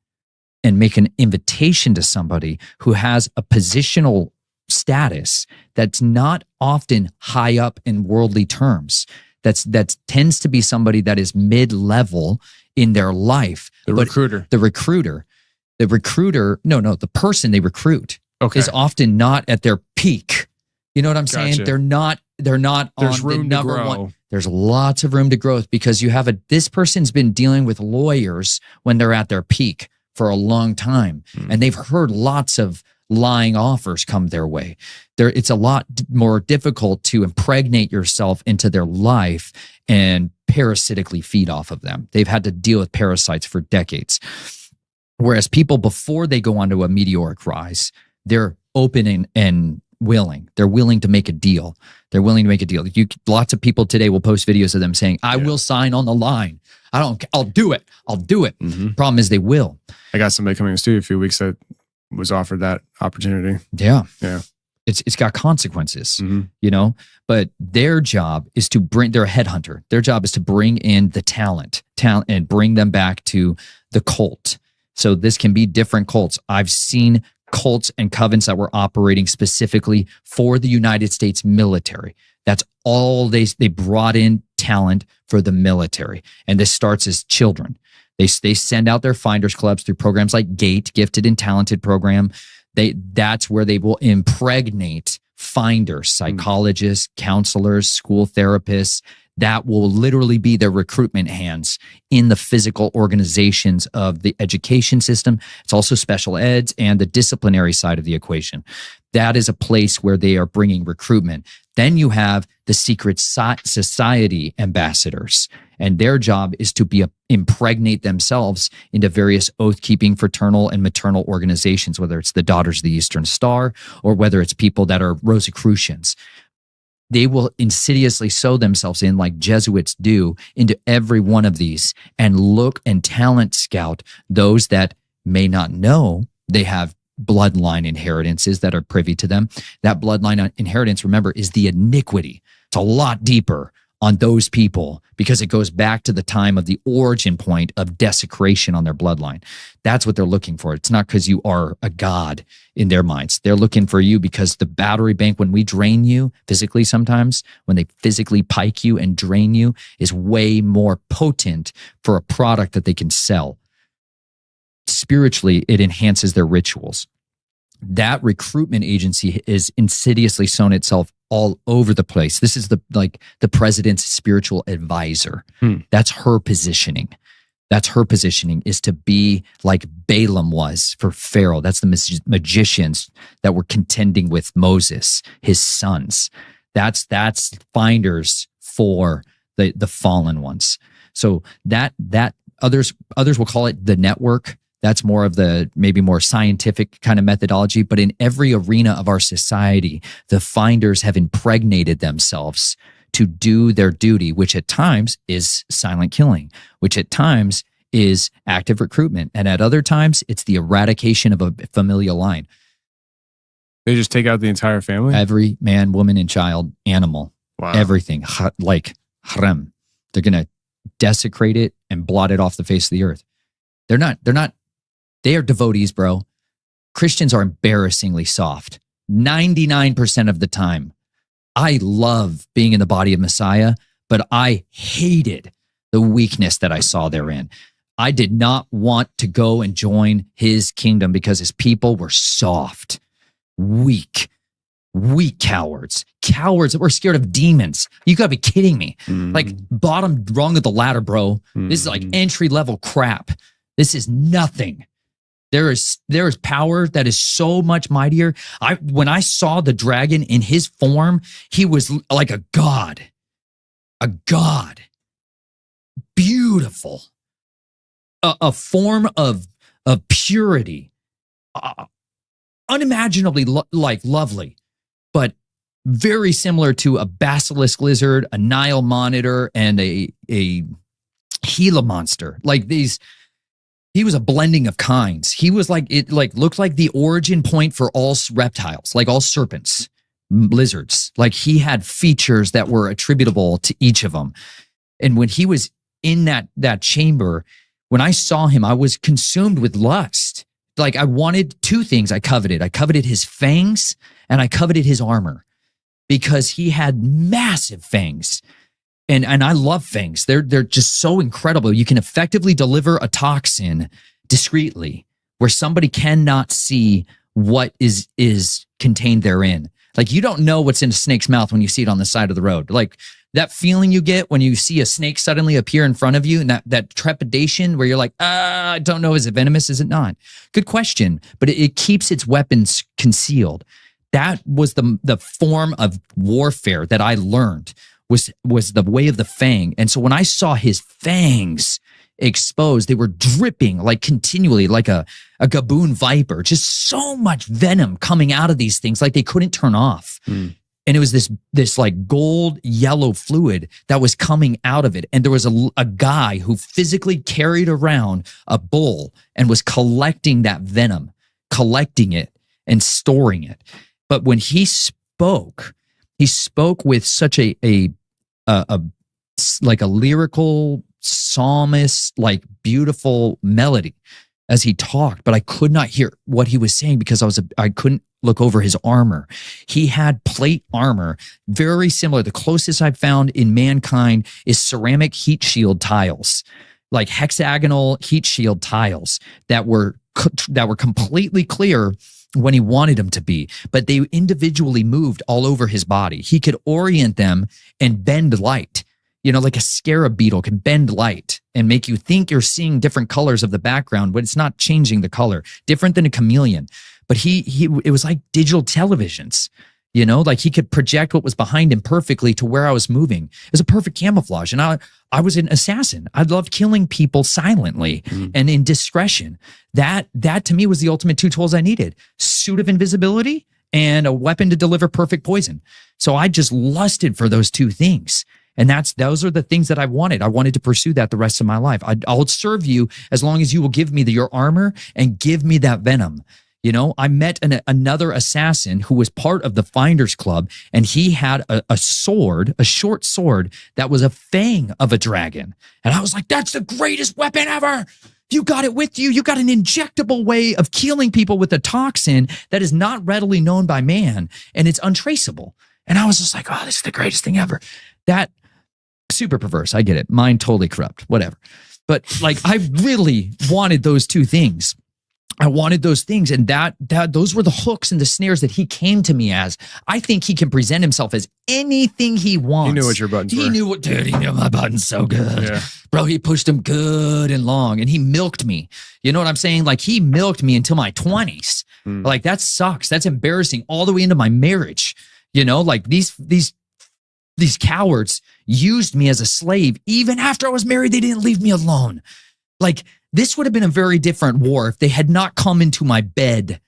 Speaker 1: and make an invitation to somebody who has a positional status that's not often high up in worldly terms. That tends to be somebody that is mid-level in their life.
Speaker 2: The recruiter,
Speaker 1: the person they recruit is often not at their peak. You know what I'm saying?
Speaker 2: Gotcha.
Speaker 1: They're not
Speaker 2: There's
Speaker 1: on
Speaker 2: room
Speaker 1: the
Speaker 2: to
Speaker 1: number
Speaker 2: grow.
Speaker 1: one. There's lots of room to growth, because you have this person's been dealing with lawyers when they're at their peak for a long time. And they've heard lots of lying offers come their way. It's a lot more difficult to impregnate yourself into their life and parasitically feed off of them. They've had to deal with parasites for decades. Whereas people, before they go onto a meteoric rise, they're open and willing. They're willing to make a deal. Lots of people today will post videos of them saying, I will sign on the line. I'll do it. Problem is, they will.
Speaker 2: I got somebody coming in the studio a few weeks that was offered that opportunity.
Speaker 1: Yeah.
Speaker 2: Yeah.
Speaker 1: It's got consequences, you know, but their job is to they're a headhunter. Their job is to bring in the talent and bring them back to the cult. So this can be different cults. I've seen cults and covens that were operating specifically for the United States military. That's all they brought in talent for the military. And this starts as children. They send out their Finders Clubs through programs like GATE, Gifted and Talented program. That's where they will impregnate finders, psychologists, counselors, school therapists. That will literally be their recruitment hands in the physical organizations of the education system. It's also special eds and the disciplinary side of the equation. That is a place where they are bringing recruitment. Then you have the secret society ambassadors, and their job is to impregnate themselves into various oath-keeping fraternal and maternal organizations, whether it's the Daughters of the Eastern Star or whether it's people that are Rosicrucians. They will insidiously sow themselves in, like Jesuits do, into every one of these and look and talent scout those that may not know they have bloodline inheritances that are privy to them. That bloodline inheritance, remember, is the iniquity. It's a lot deeper on those people because it goes back to the time of the origin point of desecration on their bloodline. That's what they're looking for. It's not because you are a god in their minds. They're looking for you because the battery bank, when we drain you physically sometimes, when they physically pike you and drain you, is way more potent for a product that they can sell. Spiritually, it enhances their rituals. That recruitment agency is insidiously sown itself all over the place. This is the president's spiritual advisor. That's her positioning. That's her positioning, is to be like Balaam was for Pharaoh. That's the magicians that were contending with Moses, his sons. That's finders for the fallen ones. So that others will call it the network. That's more of the maybe more scientific kind of methodology. But in every arena of our society, the finders have impregnated themselves to do their duty, which at times is silent killing, which at times is active recruitment. And at other times, it's the eradication of a familial line.
Speaker 2: They just take out the entire family?
Speaker 1: Every man, woman, and child, animal, everything, like haram. They're going to desecrate it and blot it off the face of the earth. They are devotees, bro. Christians are embarrassingly soft. 99% of the time. I love being in the body of Messiah, but I hated the weakness that I saw therein. I did not want to go and join his kingdom because his people were soft, weak cowards that were scared of demons. You gotta be kidding me. Like bottom rung of the ladder, bro. This is like entry level crap. This is nothing. There is power that is so much mightier. When I saw the dragon in his form, he was like a god. Beautiful. A form of purity. Unimaginably lovely, but very similar to a basilisk lizard, a Nile monitor, and a Gila monster. Like these. He was a blending of kinds. He was looked like the origin point for all reptiles, like all serpents, lizards. Like he had features that were attributable to each of them. And when he was in that chamber, when I saw him, I was consumed with lust. Like I wanted two things I coveted. I coveted his fangs and I coveted his armor because he had massive fangs. And I love fangs. They're just so incredible. You can effectively deliver a toxin discreetly where somebody cannot see what is contained therein. Like you don't know what's in a snake's mouth when you see it on the side of the road. Like that feeling you get when you see a snake suddenly appear in front of you, and that trepidation where you're like, I don't know, is it venomous? Is it not? Good question. But it keeps its weapons concealed. That was the form of warfare that I learned. Was the way of the fang. And so when I saw his fangs exposed, they were dripping like continually, like a gaboon viper, just so much venom coming out of these things, like they couldn't turn off. And it was this like gold yellow fluid that was coming out of it. And there was a guy who physically carried around a bowl and was collecting that venom, collecting it and storing it. But when he spoke with such a lyrical psalmist, like beautiful melody as he talked, but I could not hear what he was saying because I couldn't look over his armor. He had plate armor, very similar. The closest I've found in mankind is ceramic heat shield tiles, like hexagonal heat shield tiles that were completely clear when he wanted them to be, but they individually moved all over his body. He could orient them and bend light, like a scarab beetle can bend light and make you think you're seeing different colors of the background, but it's not changing the color, different than a chameleon. But it was like digital televisions, like he could project what was behind him perfectly to where I was moving. It was a perfect camouflage. And I was an assassin. I loved killing people silently and in discretion. That to me was the ultimate two tools I needed: suit of invisibility and a weapon to deliver perfect poison. So I just lusted for those two things. And those are the things that I wanted. I wanted to pursue that the rest of my life. I'll serve you as long as you will give me your armor and give me that venom. I met another assassin who was part of the Finders Club, and he had a sword, a short sword that was a fang of a dragon. And I was like, that's the greatest weapon ever. You got it with you. You got an injectable way of killing people with a toxin that is not readily known by man, and it's untraceable. And I was just like, oh, this is the greatest thing ever. That super perverse. I get it. Mind totally corrupt, whatever. But like, I really wanted those two things. I wanted those things, and those were the hooks and the snares that he came to me as. I think he can present himself as anything he wants.
Speaker 2: He knew what your buttons were.
Speaker 1: He knew my buttons so good. Yeah. Bro, he pushed them good and long, and he milked me. You know what I'm saying? Like, he milked me until my 20s. Like, that sucks. That's embarrassing all the way into my marriage. Like these cowards used me as a slave. Even after I was married, they didn't leave me alone. Like, this would have been a very different war if they had not come into my bed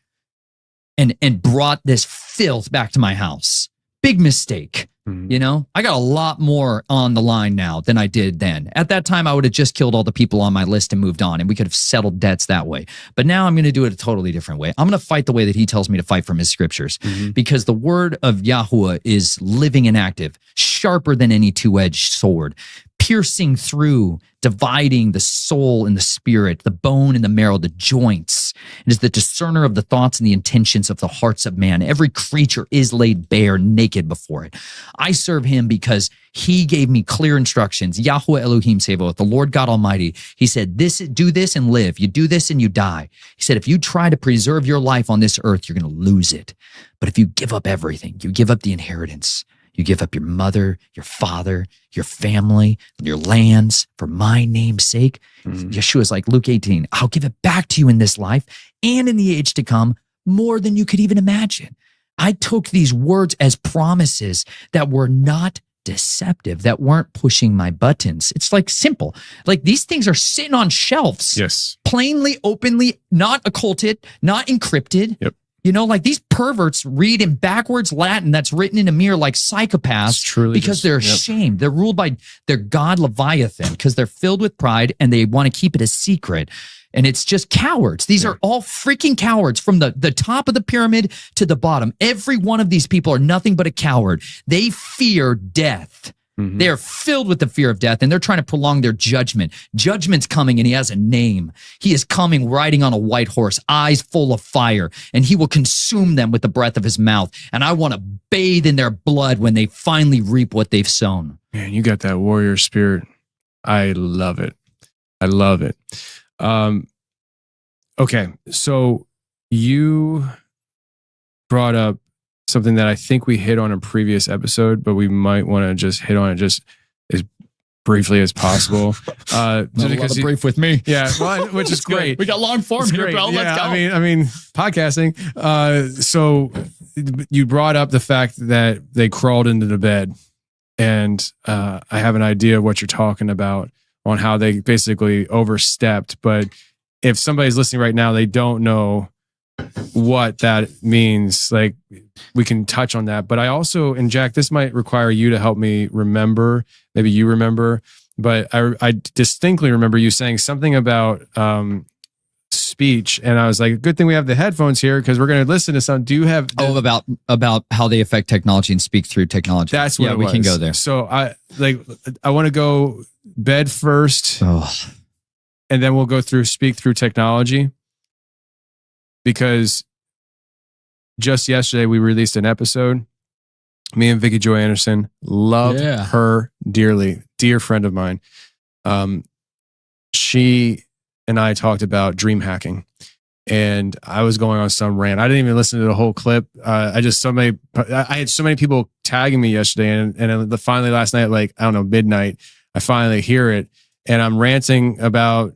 Speaker 1: and brought this filth back to my house. Big mistake. You know, I got a lot more on the line now than I did then. At that time, I would have just killed all the people on my list and moved on, and we could have settled debts that way. But now I'm going to do it a totally different way. I'm going to fight the way that he tells me to fight from his scriptures, because the word of Yahuwah is living and active, sharper than any two-edged sword, piercing through, dividing the soul and the spirit, the bone and the marrow, the joints. It is the discerner of the thoughts and the intentions of the hearts of man. Every creature is laid bare, naked before it. I serve him because he gave me clear instructions. Yahweh Elohim Sevaoth, the Lord God Almighty. He said, do this and live. You do this and you die. He said, if you try to preserve your life on this earth, you're going to lose it. But if you give up everything, you give up the inheritance, you give up your mother, your father, your family, your lands for my name's sake. Yeshua's like, Luke 18, I'll give it back to you in this life and in the age to come more than you could even imagine. I took these words as promises that were not deceptive, that weren't pushing my buttons. It's like simple. Like, these things are sitting on shelves.
Speaker 2: Yes.
Speaker 1: Plainly, openly, not occulted, not encrypted.
Speaker 2: Yep.
Speaker 1: You know, like, these perverts read in backwards Latin that's written in a mirror like psychopaths because they're ashamed. They're ruled by their god Leviathan because they're filled with pride and they want to keep it a secret. And it's just cowards. These are all freaking cowards from the top of the pyramid to the bottom. Every one of these people are nothing but a coward. They fear death. They're filled with the fear of death, and they're trying to prolong their judgment. Judgment's coming, and he has a name. He is coming riding on a white horse, eyes full of fire, and he will consume them with the breath of his mouth. And I want to bathe in their blood when they finally reap what they've sown.
Speaker 2: Man, you got that warrior spirit. I love it. I love it. Okay, so you brought up something that I think we hit on a previous episode, but we might want to just hit on it just as briefly as possible.
Speaker 1: Just brief with me.
Speaker 2: Yeah, well, which is great.
Speaker 1: We got long form here, bro.
Speaker 2: Yeah,
Speaker 1: Let's go.
Speaker 2: I mean, podcasting. So you brought up the fact that they crawled into the bed, and I have an idea of what you're talking about on how they basically overstepped. But if somebody's listening right now, they don't know what that means. Like, we can touch on that. But I also, and Jack, this might require you to help me remember. Maybe you remember, but I distinctly remember you saying something about speech, and I was like, good thing we have the headphones here because we're going to listen to some. Do you have
Speaker 1: about how they affect technology and speak through technology?
Speaker 2: That's what
Speaker 1: we can go there.
Speaker 2: So I want to go bed first, and then we'll go through speak through technology. Because just yesterday we released an episode. Me and Vicky Joy Anderson love her dearly, dear friend of mine. She and I talked about dream hacking, and I was going on some rant. I didn't even listen to the whole clip. I had so many people tagging me yesterday, and finally last night, like, I don't know, midnight, I finally hear it, and I'm ranting about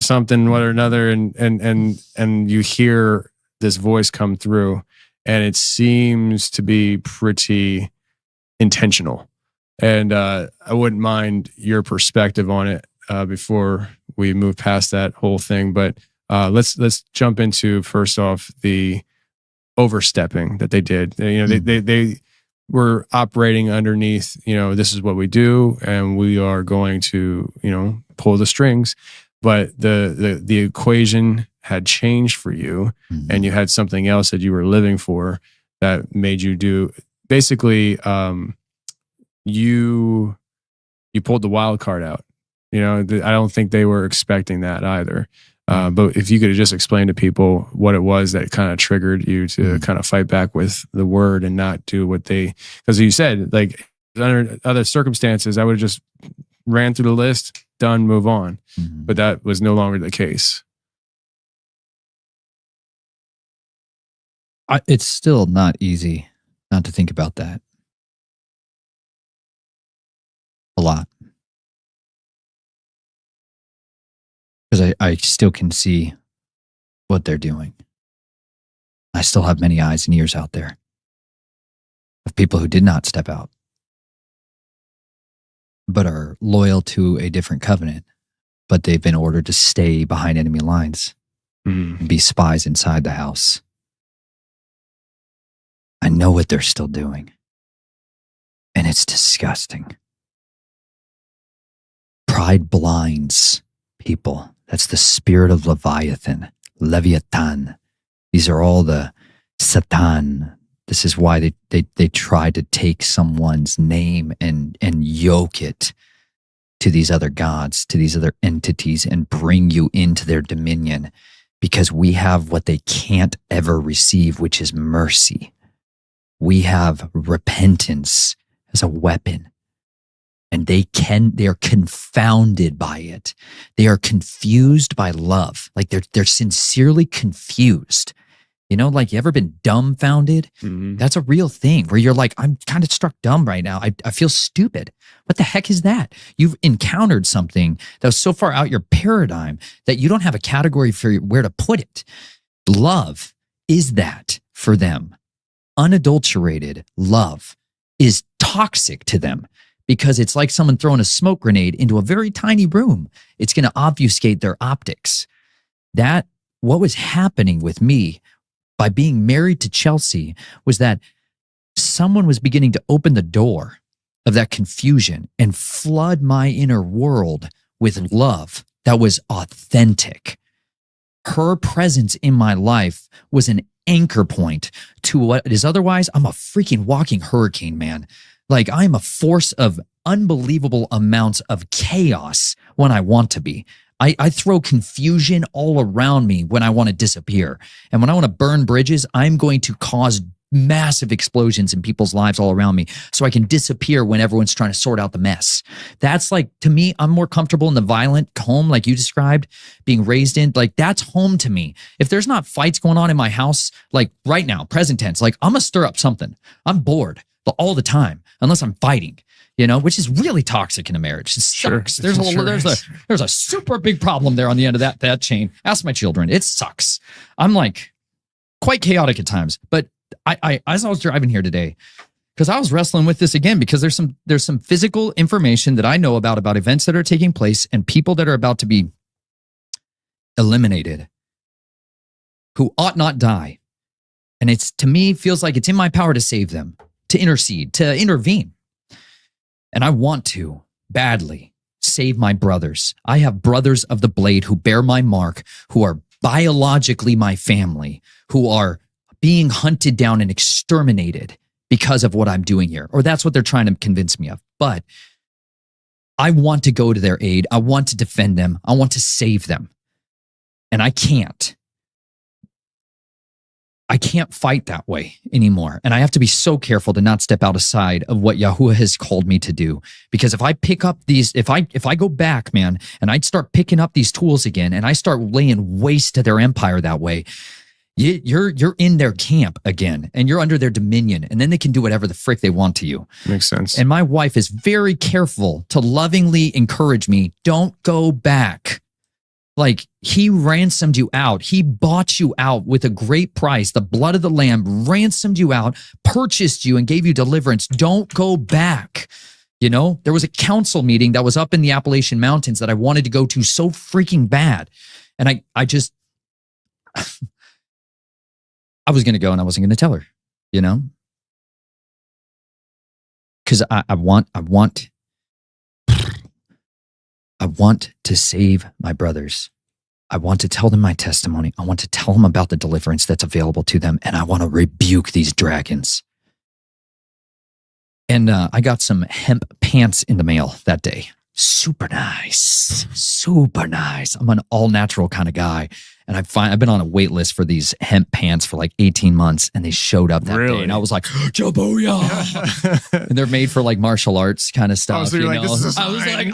Speaker 2: something, what or another, and you hear this voice come through, and it seems to be pretty intentional. And I wouldn't mind your perspective on it before we move past that whole thing. But let's jump into, first off, the overstepping that they did. They were operating underneath, this is what we do, and we are going to, pull the strings. But the equation had changed for you, and you had something else that you were living for that made you do. Basically, you pulled the wild card out. I don't think they were expecting that either. But if you could just explain to people what it was that kind of triggered you to kind of fight back with the word and not do what they, because you said, like, under other circumstances, I would have just ran through the list, done, move on. But that was no longer the case.
Speaker 1: It's still not easy not to think about that a lot. Because I still can see what they're doing. I still have many eyes and ears out there of people who did not step out, but are loyal to a different covenant, but they've been ordered to stay behind enemy lines and be spies inside the house. I know what they're still doing, and it's disgusting. Pride blinds people. That's the spirit of Leviathan, Leviathan. These are all the Satan. This is why they try to take someone's name and yoke it to these other gods, to these other entities, and bring you into their dominion, because we have what they can't ever receive, which is mercy. We have repentance as a weapon. And they are confounded by it. They are confused by love. Like they're sincerely confused. You know, like, you ever been dumbfounded? That's a real thing where you're like, I'm kind of struck dumb right now. I feel stupid. What the heck is that? You've encountered something that was so far out your paradigm that you don't have a category for where to put it. Love is that for them. Unadulterated love is toxic to them, because it's like someone throwing a smoke grenade into a very tiny room. It's going to obfuscate their optics. What was happening with me by being married to Chelsea was that someone was beginning to open the door of that confusion and flood my inner world with love that was authentic. Her presence in my life was an anchor point to what is otherwise, I'm a freaking walking hurricane, man. Like, I'm a force of unbelievable amounts of chaos when I want to be. I throw confusion all around me when I want to disappear. And when I want to burn bridges, I'm going to cause massive explosions in people's lives all around me so I can disappear when everyone's trying to sort out the mess. That's like, to me, I'm more comfortable in the violent home like you described, being raised in. Like, that's home to me. If there's not fights going on in my house, like right now, present tense, like, I'm going to stir up something. I'm bored all the time unless I'm fighting. You know, which is really toxic in a marriage. It sucks. There's a super big problem there on the end of that chain. Ask my children. It sucks. I'm like quite chaotic at times. But I as I was driving here today, because I was wrestling with this again, because there's some physical information that I know about events that are taking place and people that are about to be eliminated who ought not die. And it's, to me, feels like it's in my power to save them, to intercede, to intervene. And I want to badly save my brothers. I have brothers of the blade who bear my mark, who are biologically my family, who are being hunted down and exterminated because of what I'm doing here. Or that's what they're trying to convince me of. But I want to go to their aid. I want to defend them. I want to save them. And I can't. I can't fight that way anymore. And I have to be so careful to not step outside of what Yahuwah has called me to do. Because if I pick up these, if I go back, man, and I start picking up these tools again, and I start laying waste to their empire that way, you're in their camp again, and you're under their dominion, and then they can do whatever the frick they want to you.
Speaker 2: Makes sense.
Speaker 1: And my wife is very careful to lovingly encourage me, don't go back. Like, he ransomed you out. He bought you out with a great price. The blood of the Lamb ransomed you out, purchased you, and gave you deliverance. Don't go back. You know, there was a council meeting that was up in the Appalachian Mountains that I wanted to go to so freaking bad. And I just, I was going to go and I wasn't going to tell her, you know, because I want to save my brothers. I want to tell them my testimony. I want to tell them about the deliverance that's available to them. And I want to rebuke these dragons. And I got some hemp pants in the mail that day. Super nice. Super nice. I'm an all natural kind of guy. And I've been on a wait list for these hemp pants for like 18 months, and they showed up that day. And I was like, Jabooyah. And they're made for like martial arts kind of stuff.
Speaker 2: So you're like, this is
Speaker 1: I was like,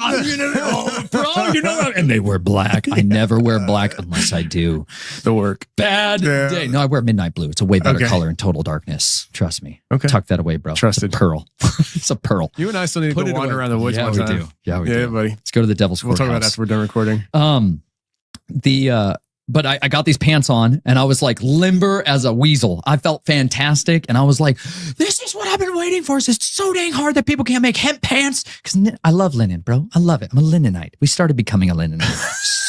Speaker 1: bro, you know what? And they wear black. I never wear black unless I do
Speaker 2: the work.
Speaker 1: Bad day. No, I wear midnight blue. It's a way better color in total darkness. Trust me.
Speaker 2: Okay.
Speaker 1: Tuck that away, bro.
Speaker 2: Trusted.
Speaker 1: It's a pearl. It's a pearl.
Speaker 2: You and I still need to go wander around the woods one time.
Speaker 1: Do. Yeah, we do.
Speaker 2: Yeah, buddy.
Speaker 1: Let's go to the Devil's Courthouse.
Speaker 2: We'll talk about that after we're done recording.
Speaker 1: But I got these pants on and I was like limber as a weasel. I felt fantastic. And I was like, this is what I've I've been waiting for this. It's so dang hard that people can't make hemp pants. Because I love linen, bro. I love it. I'm a linenite. We started becoming a linenite.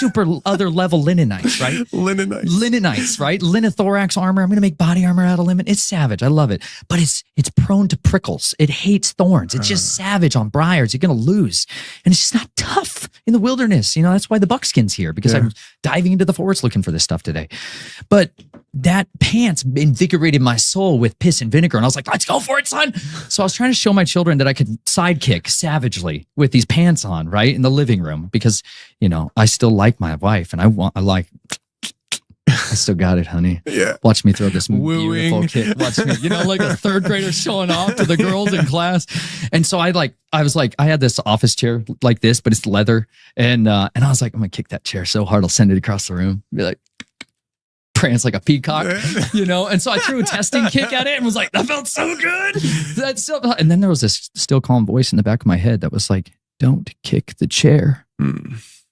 Speaker 1: Super other level linenites, right? Linenites, right? Linothorax armor. I'm going to make body armor out of linen. It's savage. I love it. But it's prone to prickles. It hates thorns. It's just savage on briars. You're going to lose. And it's just not tough in the wilderness. You know, that's why the buckskin's here, because I'm diving into the forest looking for this stuff today. But that pants invigorated my soul with piss and vinegar. And I was like, let's go for it, son. So I was trying to show my children that I could sidekick savagely with these pants on, right? In the living room, because, you know, I still like my wife and I still got it, honey.
Speaker 2: Yeah.
Speaker 1: Watch me throw this beautiful kid. Watch me, you know, like a third grader showing off to the girls in class. And so I had this office chair like this, but it's leather. And I was like, I'm going to kick that chair so hard, I'll send it across the room. Be like, prance like a peacock, you know? And so I threw a testing kick at it and was like, that felt so good. And then there was this still calm voice in the back of my head that was like, don't kick the chair.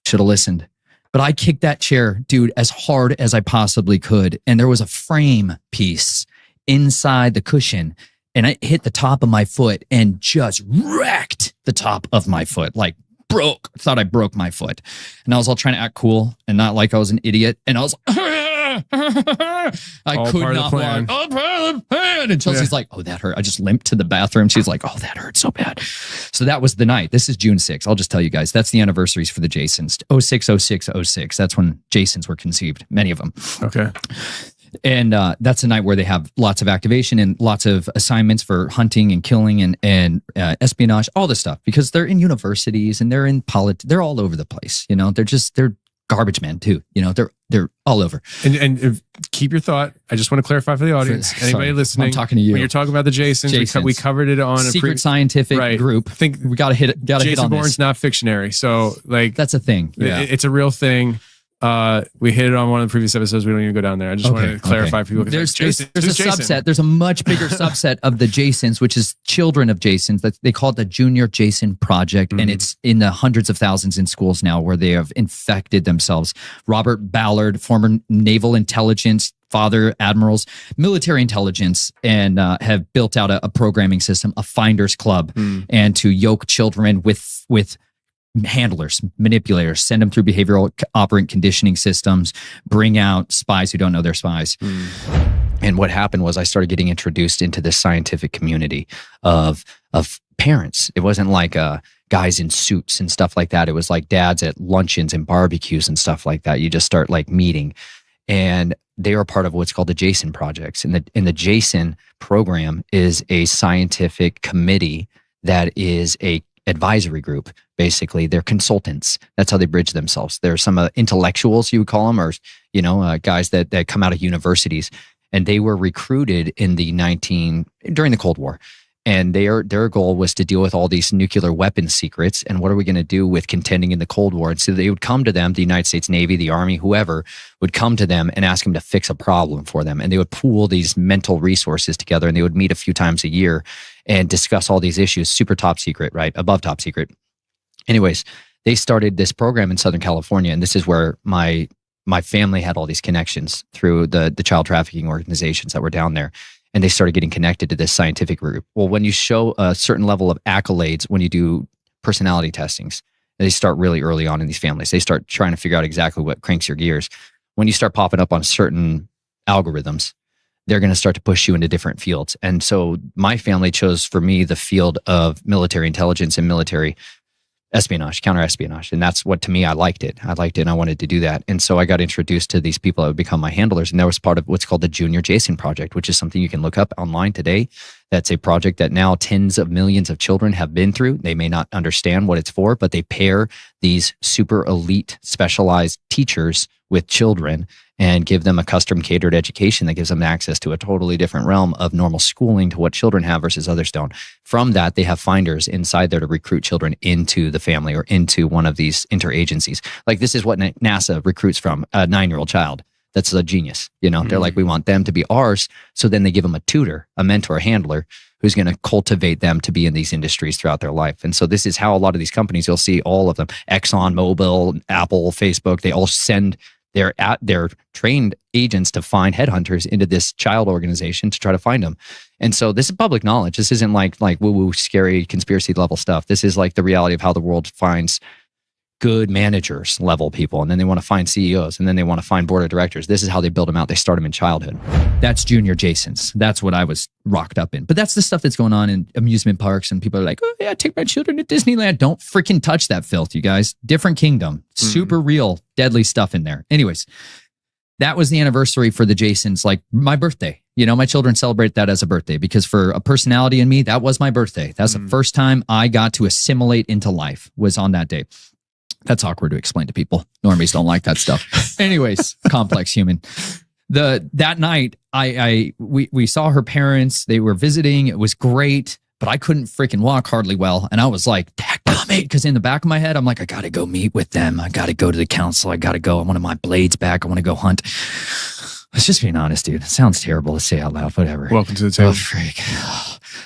Speaker 1: Should have listened. But I kicked that chair, dude, as hard as I possibly could. And there was a frame piece inside the cushion. And I hit the top of my foot and just wrecked the top of my foot. Like thought I broke my foot. And I was all trying to act cool and not like I was an idiot. And I was I could not walk. Oh, part of the plan. And Chelsea's like, oh, that hurt. I just limped to the bathroom. She's like, oh, that hurt so bad. So that was the night. This is June 6th. I'll just tell you guys, that's the anniversaries for the Jasons. 06, 06, 06. That's when Jasons were conceived, many of them.
Speaker 2: Okay.
Speaker 1: And that's a night where they have lots of activation and lots of assignments for hunting and killing and espionage, all this stuff, because they're in universities and they're in politics. They're all over the place. You know, they're garbage men too. You know, they're all over.
Speaker 2: And keep your thought. I just want to clarify for the audience. Anybody listening,
Speaker 1: I'm talking to you.
Speaker 2: When you're talking about the Jasons. We covered it on
Speaker 1: secret scientific group.
Speaker 2: I think
Speaker 1: we got to hit on this.
Speaker 2: Jason Bourne's not fictionary, so like
Speaker 1: that's a thing. Yeah.
Speaker 2: It's a real thing. We hit it on one of the previous episodes. We don't even go down there. I just wanted to clarify for people.
Speaker 1: There's a subset. There's a much bigger subset of the Jasons, which is children of Jasons. They call it the Junior Jason Project, and it's in the hundreds of thousands in schools now where they have infected themselves. Robert Ballard, former naval intelligence, father admirals, military intelligence, and have built out a programming system, a finders club, and to yoke children with handlers, manipulators, send them through behavioral operant conditioning systems, bring out spies who don't know they're spies. And what happened was I started getting introduced into this scientific community of parents. It wasn't like guys in suits and stuff like that. It was like dads at luncheons and barbecues and stuff like that. You just start like meeting. And they are part of what's called the Jason Projects. And the Jason program is a scientific committee that is a advisory group. Basically, they're consultants. That's how they bridge themselves. There are some intellectuals, you would call them, or guys that come out of universities, and they were recruited in during the Cold War, and their goal was to deal with all these nuclear weapons secrets. And what are we going to do with contending in the Cold War? And so they would come to them, the United States Navy, the Army, whoever would come to them and ask them to fix a problem for them. And they would pool these mental resources together, and they would meet a few times a year and discuss all these issues. Super top secret, right? Above top secret. Anyways, they started this program in Southern California, and this is where my family had all these connections through the child trafficking organizations that were down there, and they started getting connected to this scientific group. Well, when you show a certain level of accolades, when you do personality testings, they start really early on in these families. They start trying to figure out exactly what cranks your gears. When you start popping up on certain algorithms, they're going to start to push you into different fields. And so my family chose for me the field of military intelligence and military espionage, counter-espionage. And that's what, to me, I liked it. And I wanted to do that. And so I got introduced to these people that would become my handlers. And that was part of what's called the Junior Jason Project, which is something you can look up online today. That's a project that now tens of millions of children have been through. They may not understand what it's for, but they pair these super elite specialized teachers with children and give them a custom catered education that gives them access to a totally different realm of normal schooling to what children have versus others don't. From that, they have finders inside there to recruit children into the family or into one of these interagencies. Like this is what NASA recruits from, a 9-year-old child. That's a genius. You know, they're like, we want them to be ours. So then they give them a tutor, a mentor, a handler who's going to cultivate them to be in these industries throughout their life. And so this is how a lot of these companies, you'll see all of them, Exxon, Mobil, Apple, Facebook, they all send They're trained agents to find headhunters into this child organization to try to find them. And so this is public knowledge. This isn't like woo-woo scary conspiracy level stuff. This is like the reality of how the world finds good managers level people, and then they want to find CEOs, and then they want to find board of directors. This is how they build them out. They start them in childhood. That's junior Jasons. That's what I was rocked up in. But that's the stuff that's going on in amusement parks, and people are like, oh yeah, take my children to Disneyland. Don't freaking touch that filth, you guys. Different kingdom. Super real, deadly stuff in there. Anyways, that was the anniversary for the Jasons, like my birthday. You know, my children celebrate that as a birthday because for a personality in me, that was my birthday. That's the first time I got to assimilate into life, was on that day. That's awkward to explain to people. Normies don't like that stuff. Anyways, complex human. That night, we saw her parents. They were visiting. It was great, but I couldn't freaking walk hardly well. And I was like, dadgummit, because in the back of my head, I'm like, I got to go meet with them. I got to go to the council. I got to go. I want my blades back. I want to go hunt. Let's just being honest, dude. It sounds terrible to say out loud. Whatever.
Speaker 2: Welcome to the table.
Speaker 1: Oh, freak.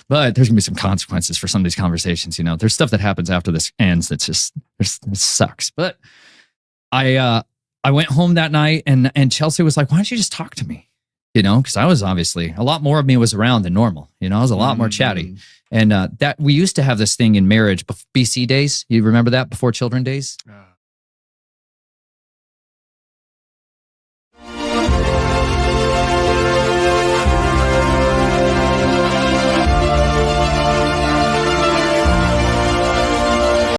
Speaker 1: But there's gonna be some consequences for some of these conversations. You know, there's stuff that happens after this ends that's just it sucks. But I went home that night, and Chelsea was like, "Why don't you just talk to me?" You know, because I was obviously a lot more of me was around than normal. You know, I was a lot more chatty, and that we used to have this thing in marriage, BC days. You remember that, before children days?